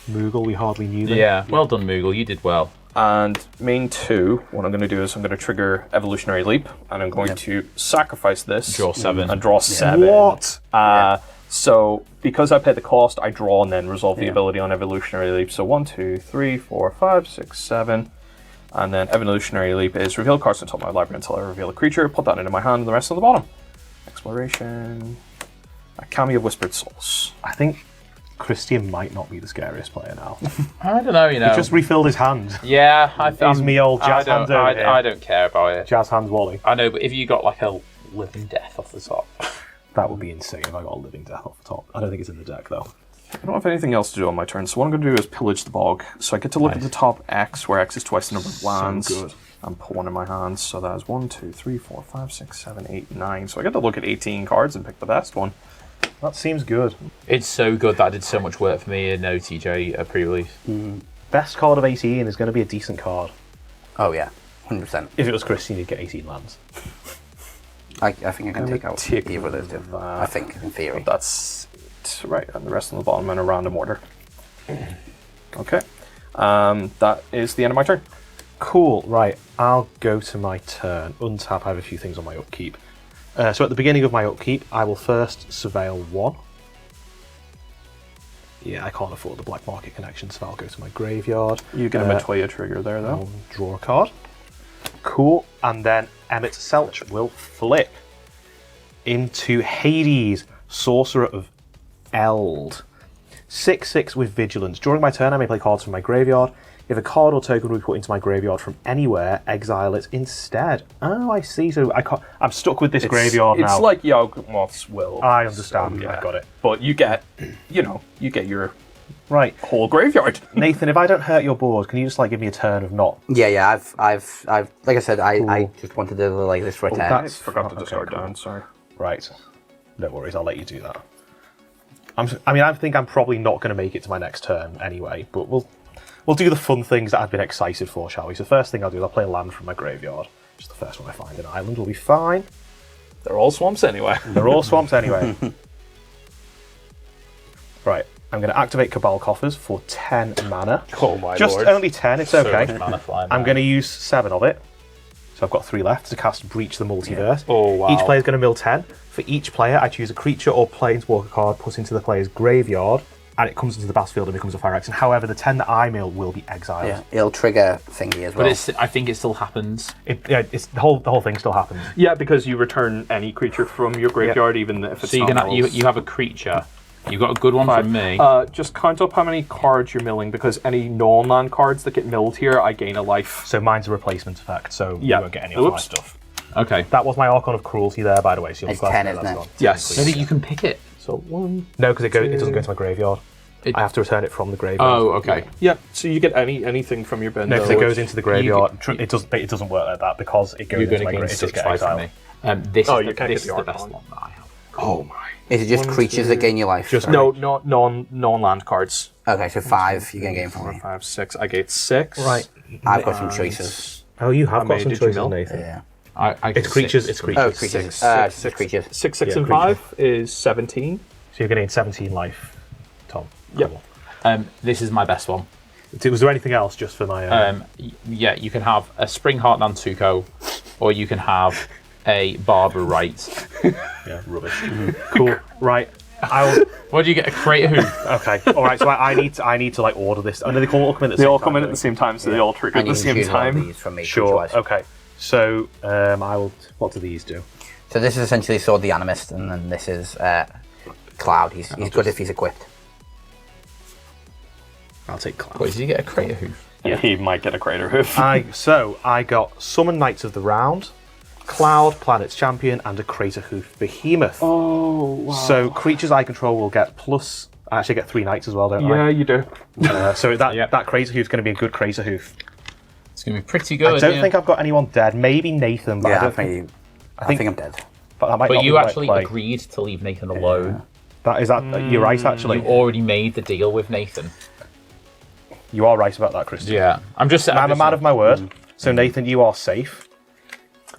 Moogle, we hardly knew them. Yeah, well done, Moogle. You did well. And main 2, what I'm going to do is I'm going to trigger Evolutionary Leap, and I'm going to sacrifice this. Draw 7. And draw 7. What? So, because I pay the cost, I draw and then resolve the ability on Evolutionary Leap. So, 1, 2, 3, 4, 5, 6, 7. And then Evolutionary Leap is reveal cards on top of my library until I reveal a creature, put that into my hand, and the rest on the bottom. Exploration. A Cameo of Whispered Souls. I think Christian might not be the scariest player now. I don't know, you know. He just refilled his hand. Yeah, He's me old jazz hands over here. I don't care about it. Jazz hands Wally. I know, but if you got like a living death off the top. That would be insane if I got a living death off the top. I don't think it's in the deck though. I don't have anything else to do on my turn, so what I'm going to do is pillage the bog. So I get to look at the top X, where X is twice the number of lands. So good. And put one in my hands. So that is 1, 2, 3, 4, 5, 6, 7, 8, 9. So I get to look at 18 cards and pick the best one. That seems good. It's so good that did so much work for me in OTJ pre-release. Best card of 18 is going to be a decent card. Oh, yeah. 100%. If it was Christian, you'd get 18 lands. I think I can take out take either of those two. that. I think, in theory. That's right, and the rest on the bottom in a random order. Okay. That is the end of my turn. Cool, right. I'll go to my turn. Untap, I have a few things on my upkeep. So at the beginning of my upkeep, I will first surveil 1. Yeah, I can't afford the black market connection, so I'll go to my graveyard. You get a Matoya trigger there, though. I'll draw a card. Cool, and then Emet-Selch will flip into Hades, Sorcerer of Eld. 6/6 with Vigilance. During my turn, I may play cards from my graveyard. If a card or token will be put into my graveyard from anywhere, exile it instead. Oh, I see. So I'm stuck with this graveyard now. It's like Yawgmoth's Will. I understand. So, yeah. I got it. But you get your Right. whole graveyard. Nathan, if I don't hurt your board, can you just give me a turn of not? Yeah. I've like I said, I just wanted to do this for a turn. I forgot to discard down. Sorry. Right. No worries. I'll let you do that. I think I'm probably not going to make it to my next turn anyway, but we'll do the fun things that I've been excited for, shall we? So the first thing I'll do is I'll play a land from my graveyard. Just the first one I find. An island will be fine. They're all swamps anyway. They're all swamps anyway. Right. I'm going to activate Cabal Coffers for 10 mana. Oh my Just lord. only 10, it's okay. So much mana flying I'm around. going to use 7 of it. So I've got 3 left to cast Breach the Multiverse. Oh, wow. Each player is going to mill 10. For each player, I choose a creature or planeswalker card put into the player's graveyard, and it comes into the battlefield and becomes a fire action. However, the 10 that I mill will be exiled. Yeah, it'll trigger thingy as well. But I think it still happens. It's the whole thing still happens. Yeah, because you return any creature from your graveyard, even if it's So not you have a creature. You've got a good one from me. Just count up how many cards you're milling, because any non-land cards that get milled here, I gain a life. So mine's a replacement effect, so Yeah. you won't get any of my Oops. stuff. Okay. That was my Archon of Cruelty there, by the way. So you'll It's be glad 10, to know isn't that's it? gone. Yes. Maybe you can pick it. So 1. No, because it doesn't go into my graveyard. It- I have to return it from the graveyard. Oh, okay. Yeah, so you get anything from your bin. No, because though, it goes which- into the graveyard. It doesn't work like that because it goes You're into going my to gain graveyard. It just 6 gets 5 from exiled. me. This Oh, is you the, can't this get the is the best Archon. one that I have. Oh my. Is it just creatures that gain your life? Just- No, non-land cards. Okay, so 5 you're going to gain from 4, me. 5, 6. I get 6. Right. I've got some choices. Oh, you have got many some did you choices, mill? Nathan. Yeah. I It's creatures. It's creatures. Oh, creatures. Six. Creatures. 6, 6, Yeah, and creature. 5 is 17. So you're getting 17 life, Tom. Yep. Cool. This is my best one. Was there anything else just for my? Yeah, you can have a Spring Heart Nantuko, or you can have a Barber Right. Yeah, rubbish. Cool. Right. I'll. What do you get? A Crater Hoof? Okay. All right. So I need to order this. I know they all come in at the They same all time. come in at don't the same time, so they all trigger And at you the can same choose one of time. these from me. Sure. creature-wise. Okay. So I will. What do these do? So this is essentially Sword the Animist, and then this is Cloud. He's good if he's equipped. I'll take Cloud. Wait, did you get a Crater Hoof? Yeah, he might get a crater hoof. I got Summon Knights of the Round, Cloud, Planet's Champion, and a Crater Hoof Behemoth. Oh, wow. So creatures I control will get plus. I actually get 3 knights as well, don't Yeah, you do. I? So that Yep. that Crater Hoof's going to be a good Crater Hoof. It's going to be pretty good. I don't yeah. think I've got anyone dead. Maybe Nathan, but Yeah, I I don't think. think I'm dead. But that might not But be you the right actually play. agreed to leave Nathan alone. That is that. You're right, actually. You already made the deal with Nathan. You are right about that, Christian. Yeah, I'm I'm a man of my word. So Nathan, you are safe.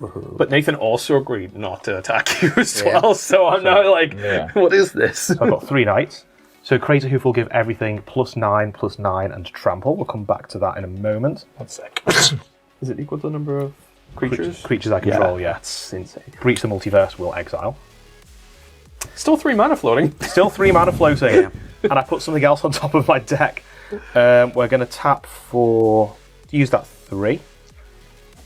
But Nathan also agreed not to attack you as well, so I'm now like, Yeah. what is this? I've got 3 knights. So Crater Hoof will give everything +9/+9 and trample. We'll come back to that in a moment. 1 sec. Is it equal to the number of creatures? Creatures I control, yeah. That's insane. Breach the Multiverse will exile. Still 3 mana floating. Still 3 mana floating. And I put something else on top of my deck. We're going to tap to use that 3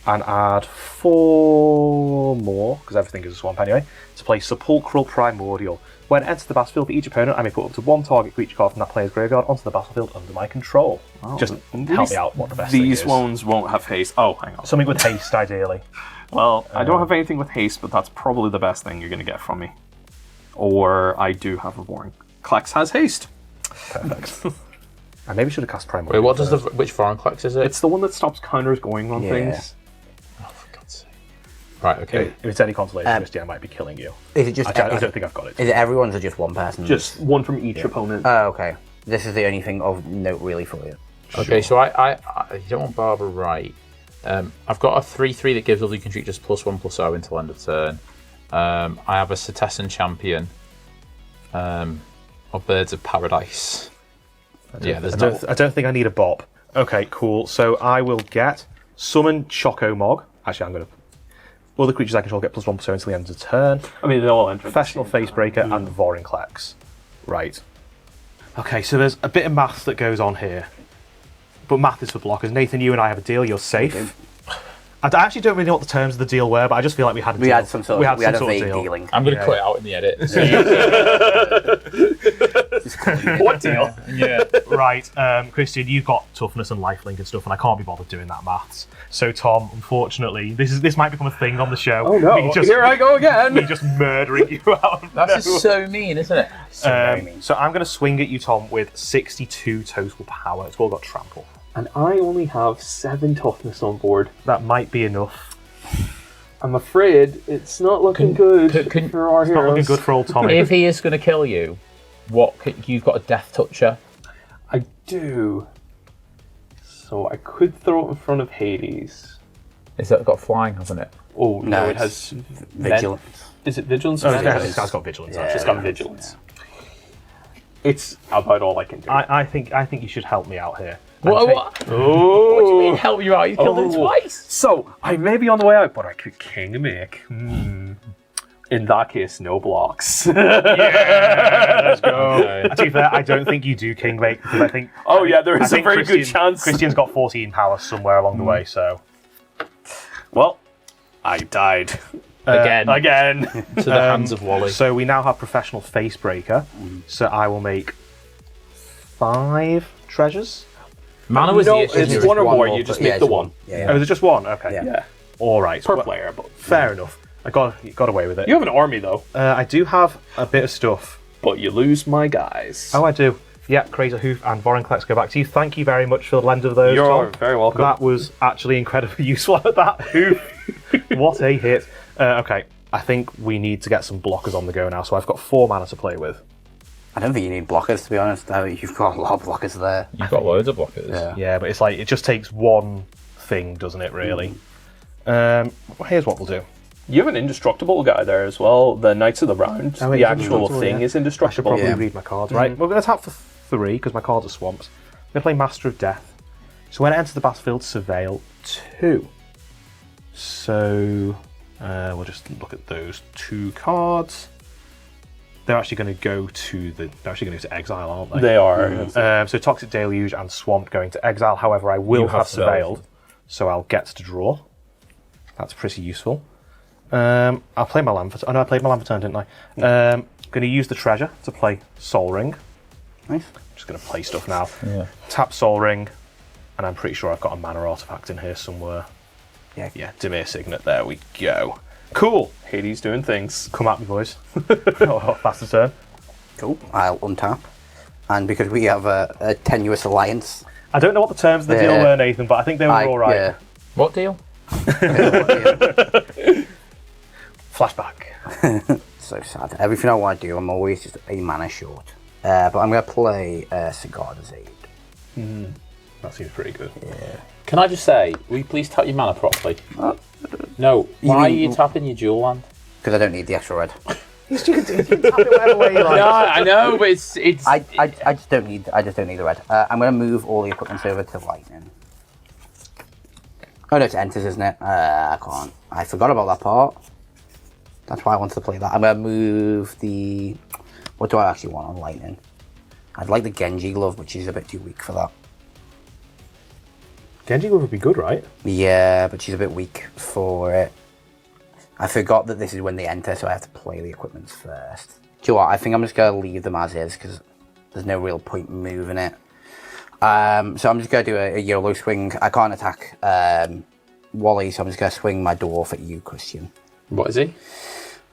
and add 4 more, because everything is a swamp anyway, to play Sepulchral Primordial. When it enters the battlefield for each opponent, I may put up to 1 target creature card from that player's graveyard onto the battlefield under my control. Just help me out what the best thing These is. ones won't have haste. Oh, hang on. Something with haste, ideally. Well, I don't have anything with haste, but that's probably the best thing you're going to get from me. Or I do have a warring. Klex has haste. Perfect. I maybe should have cast Primordial. Wait, what does first. which foreign Klex is it? It's the one that stops counters going on Yeah. things. Oh, for God's sake. Right, okay. If it's any consolation, Christy, I might be killing you. Is it just? I don't think I've got it. Is it everyone's or just one person? Just one from each opponent. Oh, okay. This is the only thing of note really for you. Okay, so I you don't want Barber Right. I've got a 3/3 that gives all you creatures +1/+0 until end of turn. I have a Cetessan Champion of Birds of Paradise. Yeah, there's no. I don't think I need a bop. Okay, cool. So I will get Summon Choco Mog. Actually, I'm going to. All the creatures I control get +1/+0 until the end of the turn. I mean, they all enter. Professional Facebreaker and Vorinclex. Right. Okay, so there's a bit of math that goes on here. But math is for blockers. Nathan, you and I have a deal. You're safe. I actually don't really know what the terms of the deal were, but I just feel like we had a deal. We had some sort of, some a sort of vague deal. dealing. I'm going to cut it out in the edit. What deal? Yeah. Right, Christian, you've got toughness and lifelink and stuff, and I can't be bothered doing that maths. So, Tom, unfortunately, this might become a thing on the show. Oh no! Here I go Me again. just murdering you out of That's nowhere. just so mean, isn't it? So I'm going to swing at you, Tom, with 62 total power. It's all got trample. And I only have 7 toughness on board. That might be enough. I'm afraid it's not looking good for our It's not heroes. looking good for old Tommy. If he is going to kill you, you've got a death toucher. I do. So I could throw it in front of Hades. It's got flying, hasn't it? Oh no, No, it has Vigilance. Is it vigilance? Oh, or it's vigilance? got vigilance. Yeah. actually. It's got vigilance. It's about all I can do. I think you should help me out here. What do you mean help you out? You killed him twice. So I may be on the way out, but I could king make. In that case, no blocks. Let's go. To be fair, I don't think you do king make because I think. Oh yeah, there I is a think very good chance. Christian's got 14 power somewhere along the way, so. Well, I died Again, again. to the hands of Wally. So we now have professional face breaker. So I will make 5 treasures. Mana was No, the issue. it's here. one or more. more, You just but make yeah, the it's one. Yeah. Oh, is it just one? Okay. Yeah. Yeah, All right. per Well, player, but fair enough. I got away with it. you have an army though. I do have a bit of stuff. But you lose my guys. Oh, I do. Yeah, Crazy Hoof and Vorinclex go back to you. Thank you very much for the lend of those. You're Tom. very welcome. That was actually incredibly useful at that. Hoof. What a hit. Okay, I think we need to get some blockers on the go now. So I've got 4 mana to play with. I don't think you need blockers, to be honest. You've got a lot of blockers there. You've got loads of blockers. Yeah. Yeah, but it's like, it just takes one thing, doesn't it, really? Here's what we'll do. You have an indestructible guy there as well. The Knights of the Round. Oh, wait, the it's actual indestructible, thing yeah. is I should indestructible. probably Yeah. read my cards. Right, we're going to tap for 3 because my cards are swamped. I'm going to play Master of Death. So when it enters the battlefield, surveil 2. So we'll just look at those 2 cards. They're actually going to go to exile, aren't they? They are. So Toxic Deluge and Swamp going to exile. However, I will You have have surveilled, so I'll get to draw. That's pretty useful. I'll play my land for. Oh no, I played my land for turn, didn't I? Going to use the treasure to play Soul Ring. Nice. Just going to play stuff now. Yeah. Tap Soul Ring, and I'm pretty sure I've got a mana artifact in here somewhere. Yeah. Yeah, Dimir Signet. There we go. Cool. Hades doing things. Come at me, boys. Oh, that's the turn. Cool. I'll untap. And because we have a tenuous alliance, I don't know what the terms of the deal Yeah. were, Nathan, but I think they were all right. Yeah. What deal? Flashback. So sad. Everything I want to do, I'm always just a mana short. But I'm going to play Sigarda's Aid. That seems pretty good. Can I just say, will you please tap your mana properly? No. You Why are mean- you tapping your dual land? Because I don't need the extra red. You can tap it whatever way you like. No, I know, but it's. I just don't need the red. I'm going to move all the equipment over to lightning. Oh no, it's enters, isn't it? I can't. I forgot about that part. That's why I wanted to play that. I'm going to move the... What do I actually want on lightning? I'd like the Genji glove, which is a bit too weak for that. Genji would be good, right? Yeah, but she's a bit weak for it. I forgot that this is when they enter, so I have to play the equipment first. Do you know what? I think I'm just going to leave them as is, because there's no real point moving it. So I'm just going to do a YOLO swing. I can't attack Wally, so I'm just going to swing my dwarf at you, Christian. What is he?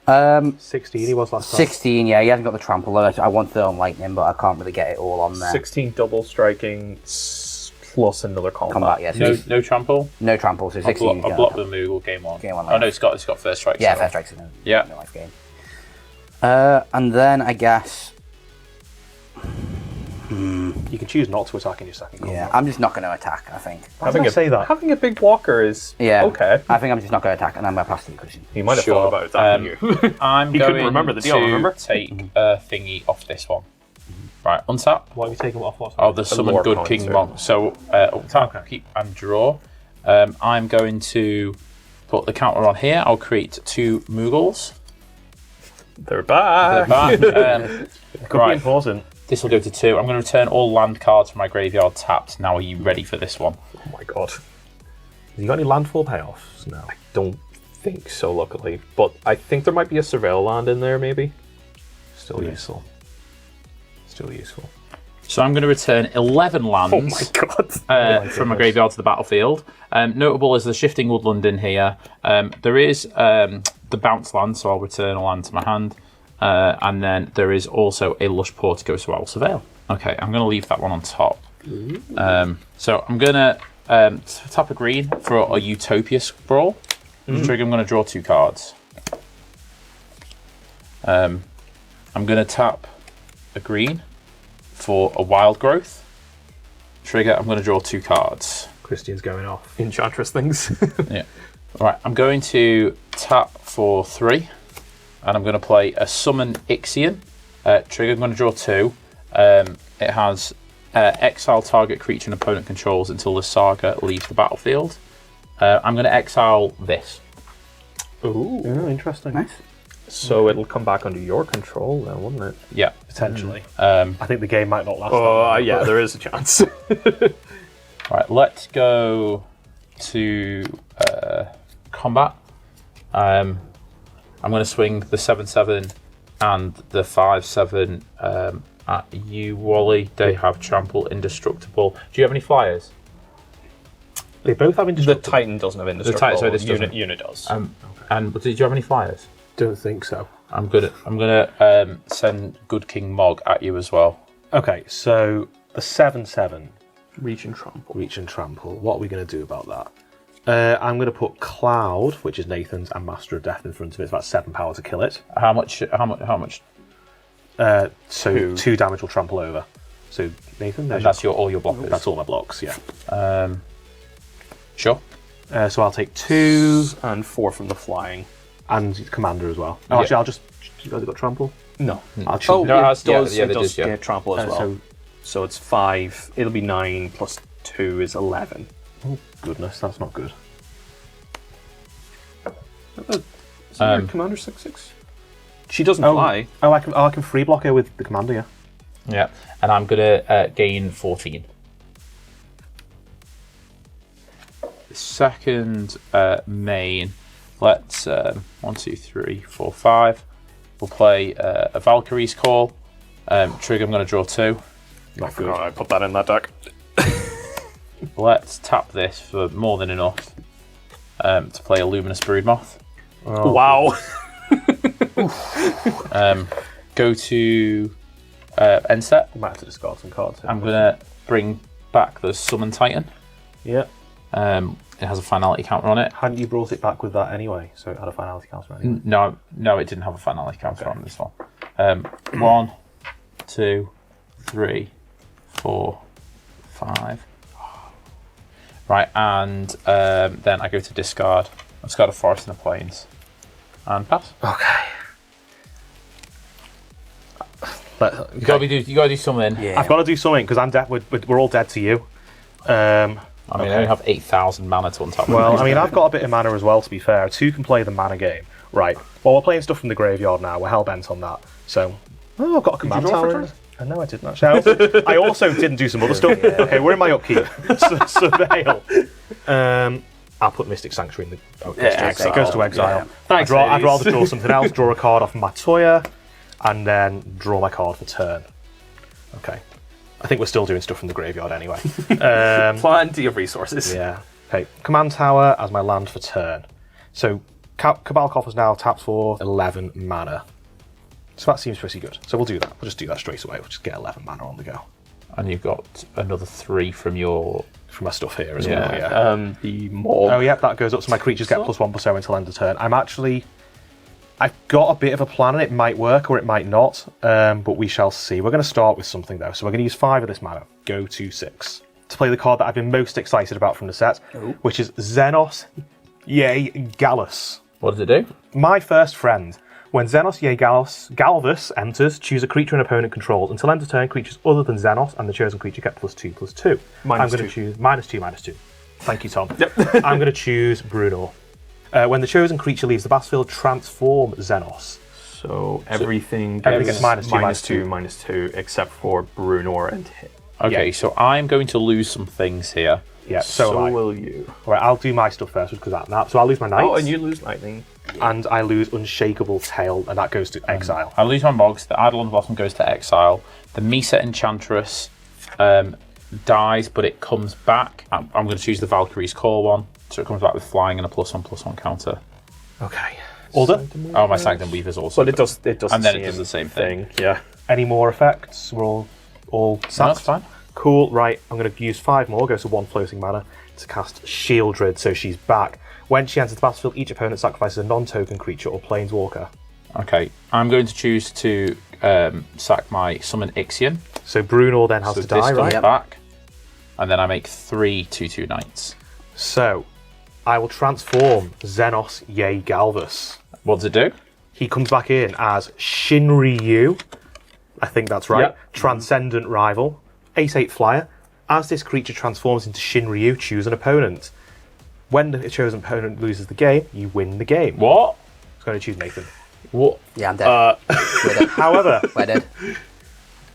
16 he was last time. 16, yeah, he hasn't got the trample though. I wanted it on lightning, but I can't really get it all on there. 16 double striking plus another Combat, yeah. So No, he's- no trample. no trample, so 16 I'll block the Moogle game on. Game on, Oh no, it's got first strike. Yeah, so- first strike's in a Yeah. no life game. And then I guess... You can choose not to attack in your second combat. Yeah, I'm just not going to attack, I think. Why did I say that? Having a big blocker is Yeah. okay. I think I'm just not going to attack, and I'm going to pass to you, Christian. He might have Sure. thought about attacking you. I'm He going couldn't remember the deal, to remember? take a thingy off this one. Right, untap. Why are we taking off what's Oh, the summon lore good points, king yeah. monk. So untap, Okay. keep and draw. I'm going to put the counter on here. I'll create 2 Moogles. They're back. Could Could be important. This will go to 2. I'm going to return all land cards from my graveyard tapped. Now, are you ready for this one? Oh my god. Have you got any landfall payoffs? No. Don't think so, luckily. But I think there might be a surveil land in there, maybe. Still useful. Still useful. So I'm going to return 11 lands Oh my god. from my graveyard to the battlefield. Notable is the shifting woodland in here. There is the bounce land, so I'll return a land to my hand. And then there is also a lush portico, so I will surveil. Okay, I'm going to leave that one on top. So I'm going to tap a green for a Utopia Sprawl. Trigger, I'm going to draw 2 cards. I'm going to tap a green for a Wild Growth. Trigger, I'm going to draw 2 cards. Christian's going off. Enchantress things. Yeah. All right, I'm going to tap for 3, and I'm going to play a Summon Ixion. Trigger, I'm going to draw 2. It has exile target creature and opponent controls until the saga leaves the battlefield. I'm going to exile this. Ooh. Oh, interesting. Nice. So it'll come back under your control then, wouldn't it? Yeah. Potentially. I think the game might not last that Oh, long. yeah, there is a chance. All right, let's go to combat. I'm going to swing the 7/7 and the 5/7 at you, Wally. They have trample, indestructible. Do you have any flyers? They both have The indestructible. Titan doesn't have indestructible. Titan, so this doesn't. Unit does. And did you have any flyers? Don't think so. I'm gonna send Good King Mog at you as well. Okay, so the 7/7 Reach and trample. reach and trample. What are we going to do about that? I'm going to put Cloud, which is Nathan's, and Master of Death in front of it. It's about 7 power to kill it. How much? So 2 damage will trample over. So Nathan, there's That's all your blockers. that's all my blocks. Yeah. Sure. So I'll take 2 And 4 from the flying. and Commander as well. Oh, Yeah. actually, I'll just. You guys have got trample. No. I'll choose. Oh, No, it it has- yeah, does, yeah, it they does did, yeah. get trample as well. So it's 5. It'll be 9 plus 2 is 11. Oh, goodness, that's not good. Is your Commander 6/6? She doesn't fly. Oh, I can free block her with the Commander. Yeah. Yeah, and I'm gonna gain 14. Second main. Let's 1, 2, 3, 4, 5. We'll play a Valkyrie's Call. Trigger, I'm going to draw 2. Not good. I put that in that deck. Let's tap this for more than enough to play a Luminous Broodmoth. Oh, Wow. Go to end step. I might have to discard some cards. Here. I'm going to bring back the Summon Titan. Yeah. It has a finality counter on it. Hadn't you brought it back with that anyway? So it had a finality counter anyway. No, it didn't have a finality counter on this one. 1, 2, 3, 4, 5. Right, and then I go to discard. I discard a Forest in the Plains. And pass. Okay. You gotta do something. Yeah. I've got to do something because I'm dead. We're all dead to you. I mean, I only have 8,000 mana to untap. Well, I mean, I've got a bit of mana as well, to be fair. 2 can play the mana game. Right. Well, we're playing stuff from the graveyard now. We're hell-bent on that. So, I've got a command draw for tower. turn? No, I didn't actually. I also didn't do some other stuff. Okay, we're in my upkeep. Surveil. I'll put Mystic Sanctuary in the... Okay, exile. it goes to exile. Yeah. Thanks, I'd ladies. rather draw something else, draw a card off my Toya, and then draw my card for turn. Okay. I think we're still doing stuff from the graveyard anyway. Plenty of resources. Yeah. Okay. Command Tower as my land for turn. So Cabal Coffers now taps for 11 mana. So that seems pretty good. So we'll do that. We'll just do that straight away. We'll just get 11 mana on the go. And you've got another 3 from your... From my stuff here as Yeah. well. Yeah. The Morg. Oh, yeah, that goes up. So my creatures get +1/+0 until end of turn. I've got a bit of a plan, and it might work or it might not, but we shall see. We're going to start with something, though. So we're going to use 5 of this mana, go to 6, to play the card that I've been most excited about from the set, which is Xenos Galus. What does it do? My first friend. When Xenos Galvus enters, choose a creature an opponent controls. Until end of turn, creatures other than Xenos and the chosen creature get +2/+2. I'm going to choose -2/-2. Thank you, Tom. I'm going to choose Bruno. When the chosen creature leaves the battlefield, transform Xenos. So everything Everything gets -2, -2, except for Brunor and hit. Okay, Yeah. so I'm going to lose some things here. Yeah, so am I. will you. All right, I'll do my stuff first because that. So I'll lose my knights. Oh, and you lose lightning. and I lose Unshakable Tail, and that goes to exile. I lose my Mogs. The Idol on the bottom goes to exile. The Misa Enchantress dies, but it comes back. I'm going to choose the Valkyrie's Call one, so it comes back with flying and a +1/+1 counter. Okay. All done? Oh, my Sanctum Weaver's also. But it does and then it does the same thing. Yeah. Any more effects? We're all sacked? No, that's fine. Cool, right. I'm going to use 5 more, go to 1 floating mana to cast Shieldred, so she's back. When she enters the battlefield, each opponent sacrifices a non-token creature or planeswalker. Okay, I'm going to choose to sack my Summon Ixion. So Brunor then has to die, this right? comes back, and then I make 3 2/2 Knights. So I will transform Xenos Yay Galvus. What does it do? He comes back in as Shinryu. I think that's right. Yep. Transcendent Rival. 8/8 flyer. As this creature transforms into Shinryu, choose an opponent. When the chosen opponent loses the game, you win the game. What? I was going to choose Nathan. What? Yeah, I'm dead. We're dead. However, We're dead.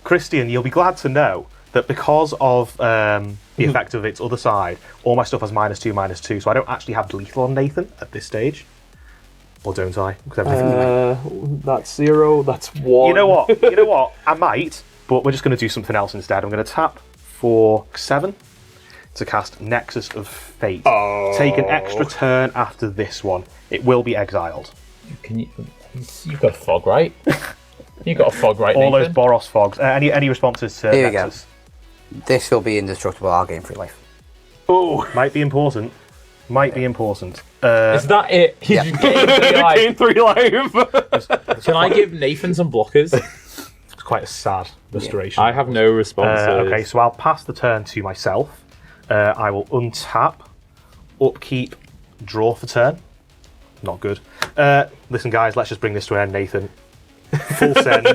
Christian, you'll be glad to know that because of the effect of its other side, all my stuff has -2/-2, so I don't actually have lethal on Nathan at this stage. Or don't I? Because everything. That's 0. That's 1. You know what? You know what? I might, but we're just going to do something else instead. I'm going to tap for 7 to cast Nexus of Fate. Oh. Take an extra turn after this one. It will be exiled. You've got a fog, right? You've got a fog, right, All Nathan? those Boros fogs. Any responses to Here we go. Nexus? This will be indestructible. I'll gain free life. Oh. Might be important. Might be important. Is that it? Yeah. You gain 3 life. 3 life. Can I give Nathan some blockers? It's quite a sad restoration. I have no responses. Okay, so I'll pass the turn to myself. I will untap, upkeep, draw for turn. Not good. Listen, guys, let's just bring this to an end, Nathan. Full send.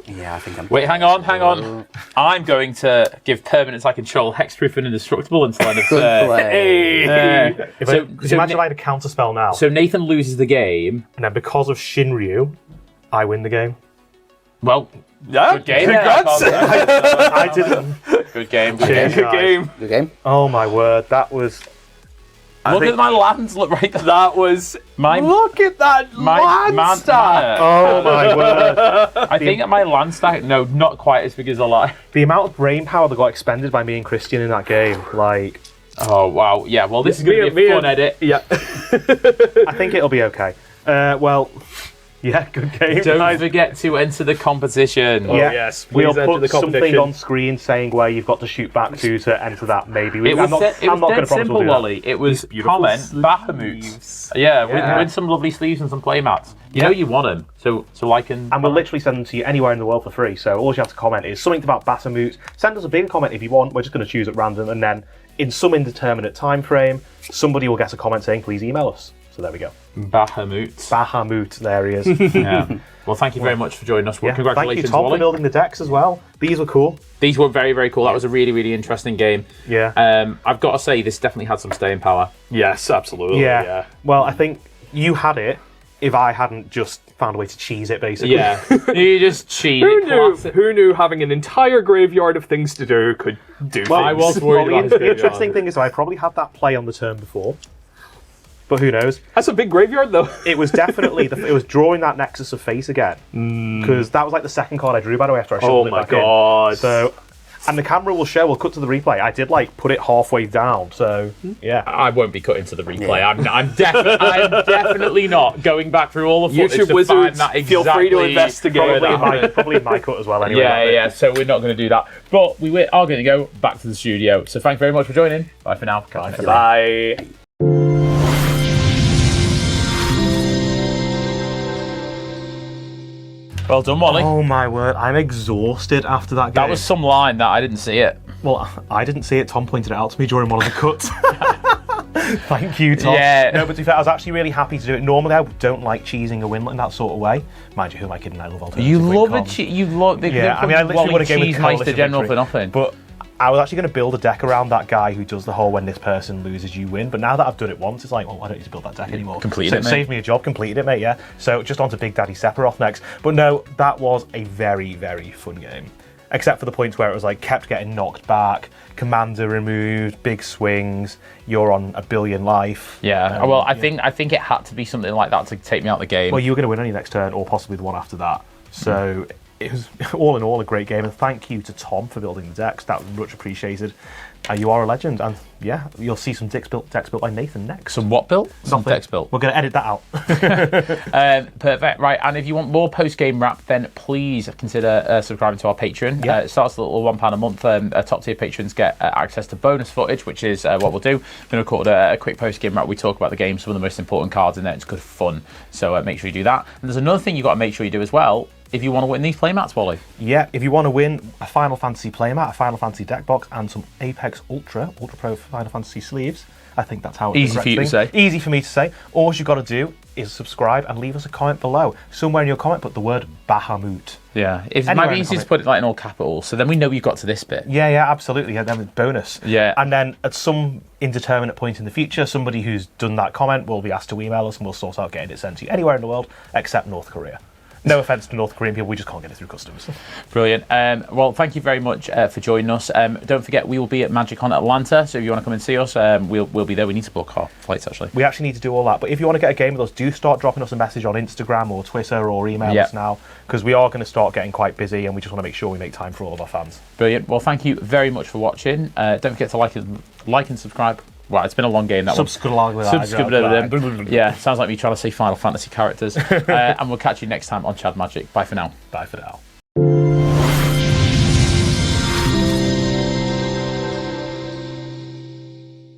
Yeah, I think I'm. Wait, hang on. I'm going to give permanents I control hexproof and indestructible until end of Good turn. play. Because imagine if I had a counter spell now, So Nathan loses the game. and then because of Shinryu, I win the game. Well, Yeah. good game. Congrats. I didn't. Good game. Cheers, Good guys. game. Good game. Oh my word, that was. Look at my lands. Look right there. That was. Look at that land stack. Oh my word. I think at my land stack, no, not quite as big as a lot. The amount of brain power that got expended by me and Christian in that game, like, Oh, wow. Yeah, well, this is going to be a fun edit. Yeah. I think it'll be okay. Well, yeah, good game. Don't guys. forget to enter the competition. Oh, Yeah. yes. We'll Please enter put the something competition. on screen saying where you've got to shoot back to enter that, maybe. It was, I'm not it was going dead to promise simple, we'll do that. Wally. It was comment, Bahamut. Yeah, win some lovely sleeves and some playmats. You know you want them, so like and And we'll literally send them to you anywhere in the world for free. So all you have to comment is something about Bahamut. Send us a bigger comment if you want. We're just going to choose at random, and then in some indeterminate time frame, somebody will get a comment saying, "Please email us." So there we go. Bahamut. Bahamut, there he is. Yeah. Well, thank you very much for joining us. Well, Yeah. Thank you, congratulations, Tom, Wally. for building the decks as well. These were cool. These were very, very cool. That was a really, really interesting game. Yeah. I've got to say, this definitely had some staying power. Yes, absolutely. Yeah. Well, I think you had it if I hadn't just found a way to cheese it, basically. Yeah. You just cheated. Who knew having an entire graveyard of things to do could do Well, I things? was worried Well, about the this interesting thing is I probably had that play on the turn before. But who knows? That's a big graveyard, though. It was definitely it was drawing that Nexus of Fate again, because that was like the second card I drew, by the way, after I shuffled Oh it my back in. god. So, and the camera will show. We'll cut to the replay. I did like put it halfway down. So yeah, I won't be cut into the replay. I'm definitely not going back through all the footage YouTube to wizards, find that feel free to exactly investigate. where probably that in my, probably in my cut as well. Anyway, Yeah. So we're not going to do that. But we are going to go back to the studio. So thank you very much for joining. Bye for now. Catch you next time. Bye. Well done, Wally. Oh my word, I'm exhausted after that game. That was some line that I didn't see it. Well, I didn't see it. Tom pointed it out to me during one of the cuts. Thank you, Tom. Yeah. No, but to be fair, I was actually really happy to do it. Normally, I don't like cheesing a win in that sort of way. Mind you, who am I kidding? I love alternative You win love cons. You love the Yeah, I mean, I literally would have gone with Cheese Coalition Meister General Victory. for nothing. But I was actually going to build a deck around that guy who does the whole when this person loses, you win. But now that I've done it once, it's like, well, why don't you just build that deck anymore? Completed so it, mate. saved me a job, completed it, mate, yeah. So just on to Big Daddy Sephiroth next. But no, that was a very, very fun game. except for the points where it was like kept getting knocked back, commander removed, big swings, you're on 1 billion life. Yeah, well, I think it had to be something like that to take me out of the game. Well, you were going to win on your next turn, or possibly the one after that. So it was all in all a great game, and thank you to Tom for building the decks. That was much appreciated. You are a legend, and yeah, you'll see some decks built by Nathan next. Some what built? Some decks built. We're going to edit that out. Perfect. Right, and if you want more post-game wrap, then please consider subscribing to our Patreon. Yeah. It starts at a little £1 a month. Top-tier patrons get access to bonus footage, which is what we'll do. We're going to record a quick post-game wrap. We talk about the game, some of the most important cards in there. It's good fun, so make sure you do that. And there's another thing you've got to make sure you do as well, if you want to win these playmats, Wally. Yeah, if you want to win a Final Fantasy playmat, a Final Fantasy deck box, and some Apex Ultra Pro Final Fantasy sleeves, I think that's how it's Easy for you to say. Easy for me to say. All you've got to do is subscribe and leave us a comment below. Somewhere in your comment, put the word Bahamut. Yeah, it Anywhere might be in the easy to comment. put it like in all capitals, so then we know you've got to this bit. Yeah, absolutely. Yeah, then it's bonus. Yeah. And then at some indeterminate point in the future, somebody who's done that comment will be asked to email us, and we'll sort out getting it sent to you anywhere in the world except North Korea. No offence to North Korean people, we just can't get it through customs. Brilliant. Well, thank you very much for joining us. Don't forget, we will be at MagicCon Atlanta, so if you want to come and see us, we'll be there. We need to book our flights, actually. We actually need to do all that, but if you want to get a game with us, do start dropping us a message on Instagram or Twitter or email us now, because we are going to start getting quite busy, and we just want to make sure we make time for all of our fans. Brilliant. Well, thank you very much for watching. Don't forget to like and subscribe. Well, it's been a long game, that Subscribe. one. Yeah, sounds like me trying to say Final Fantasy characters. And we'll catch you next time on Chad Magic. Bye for now. Bye for now.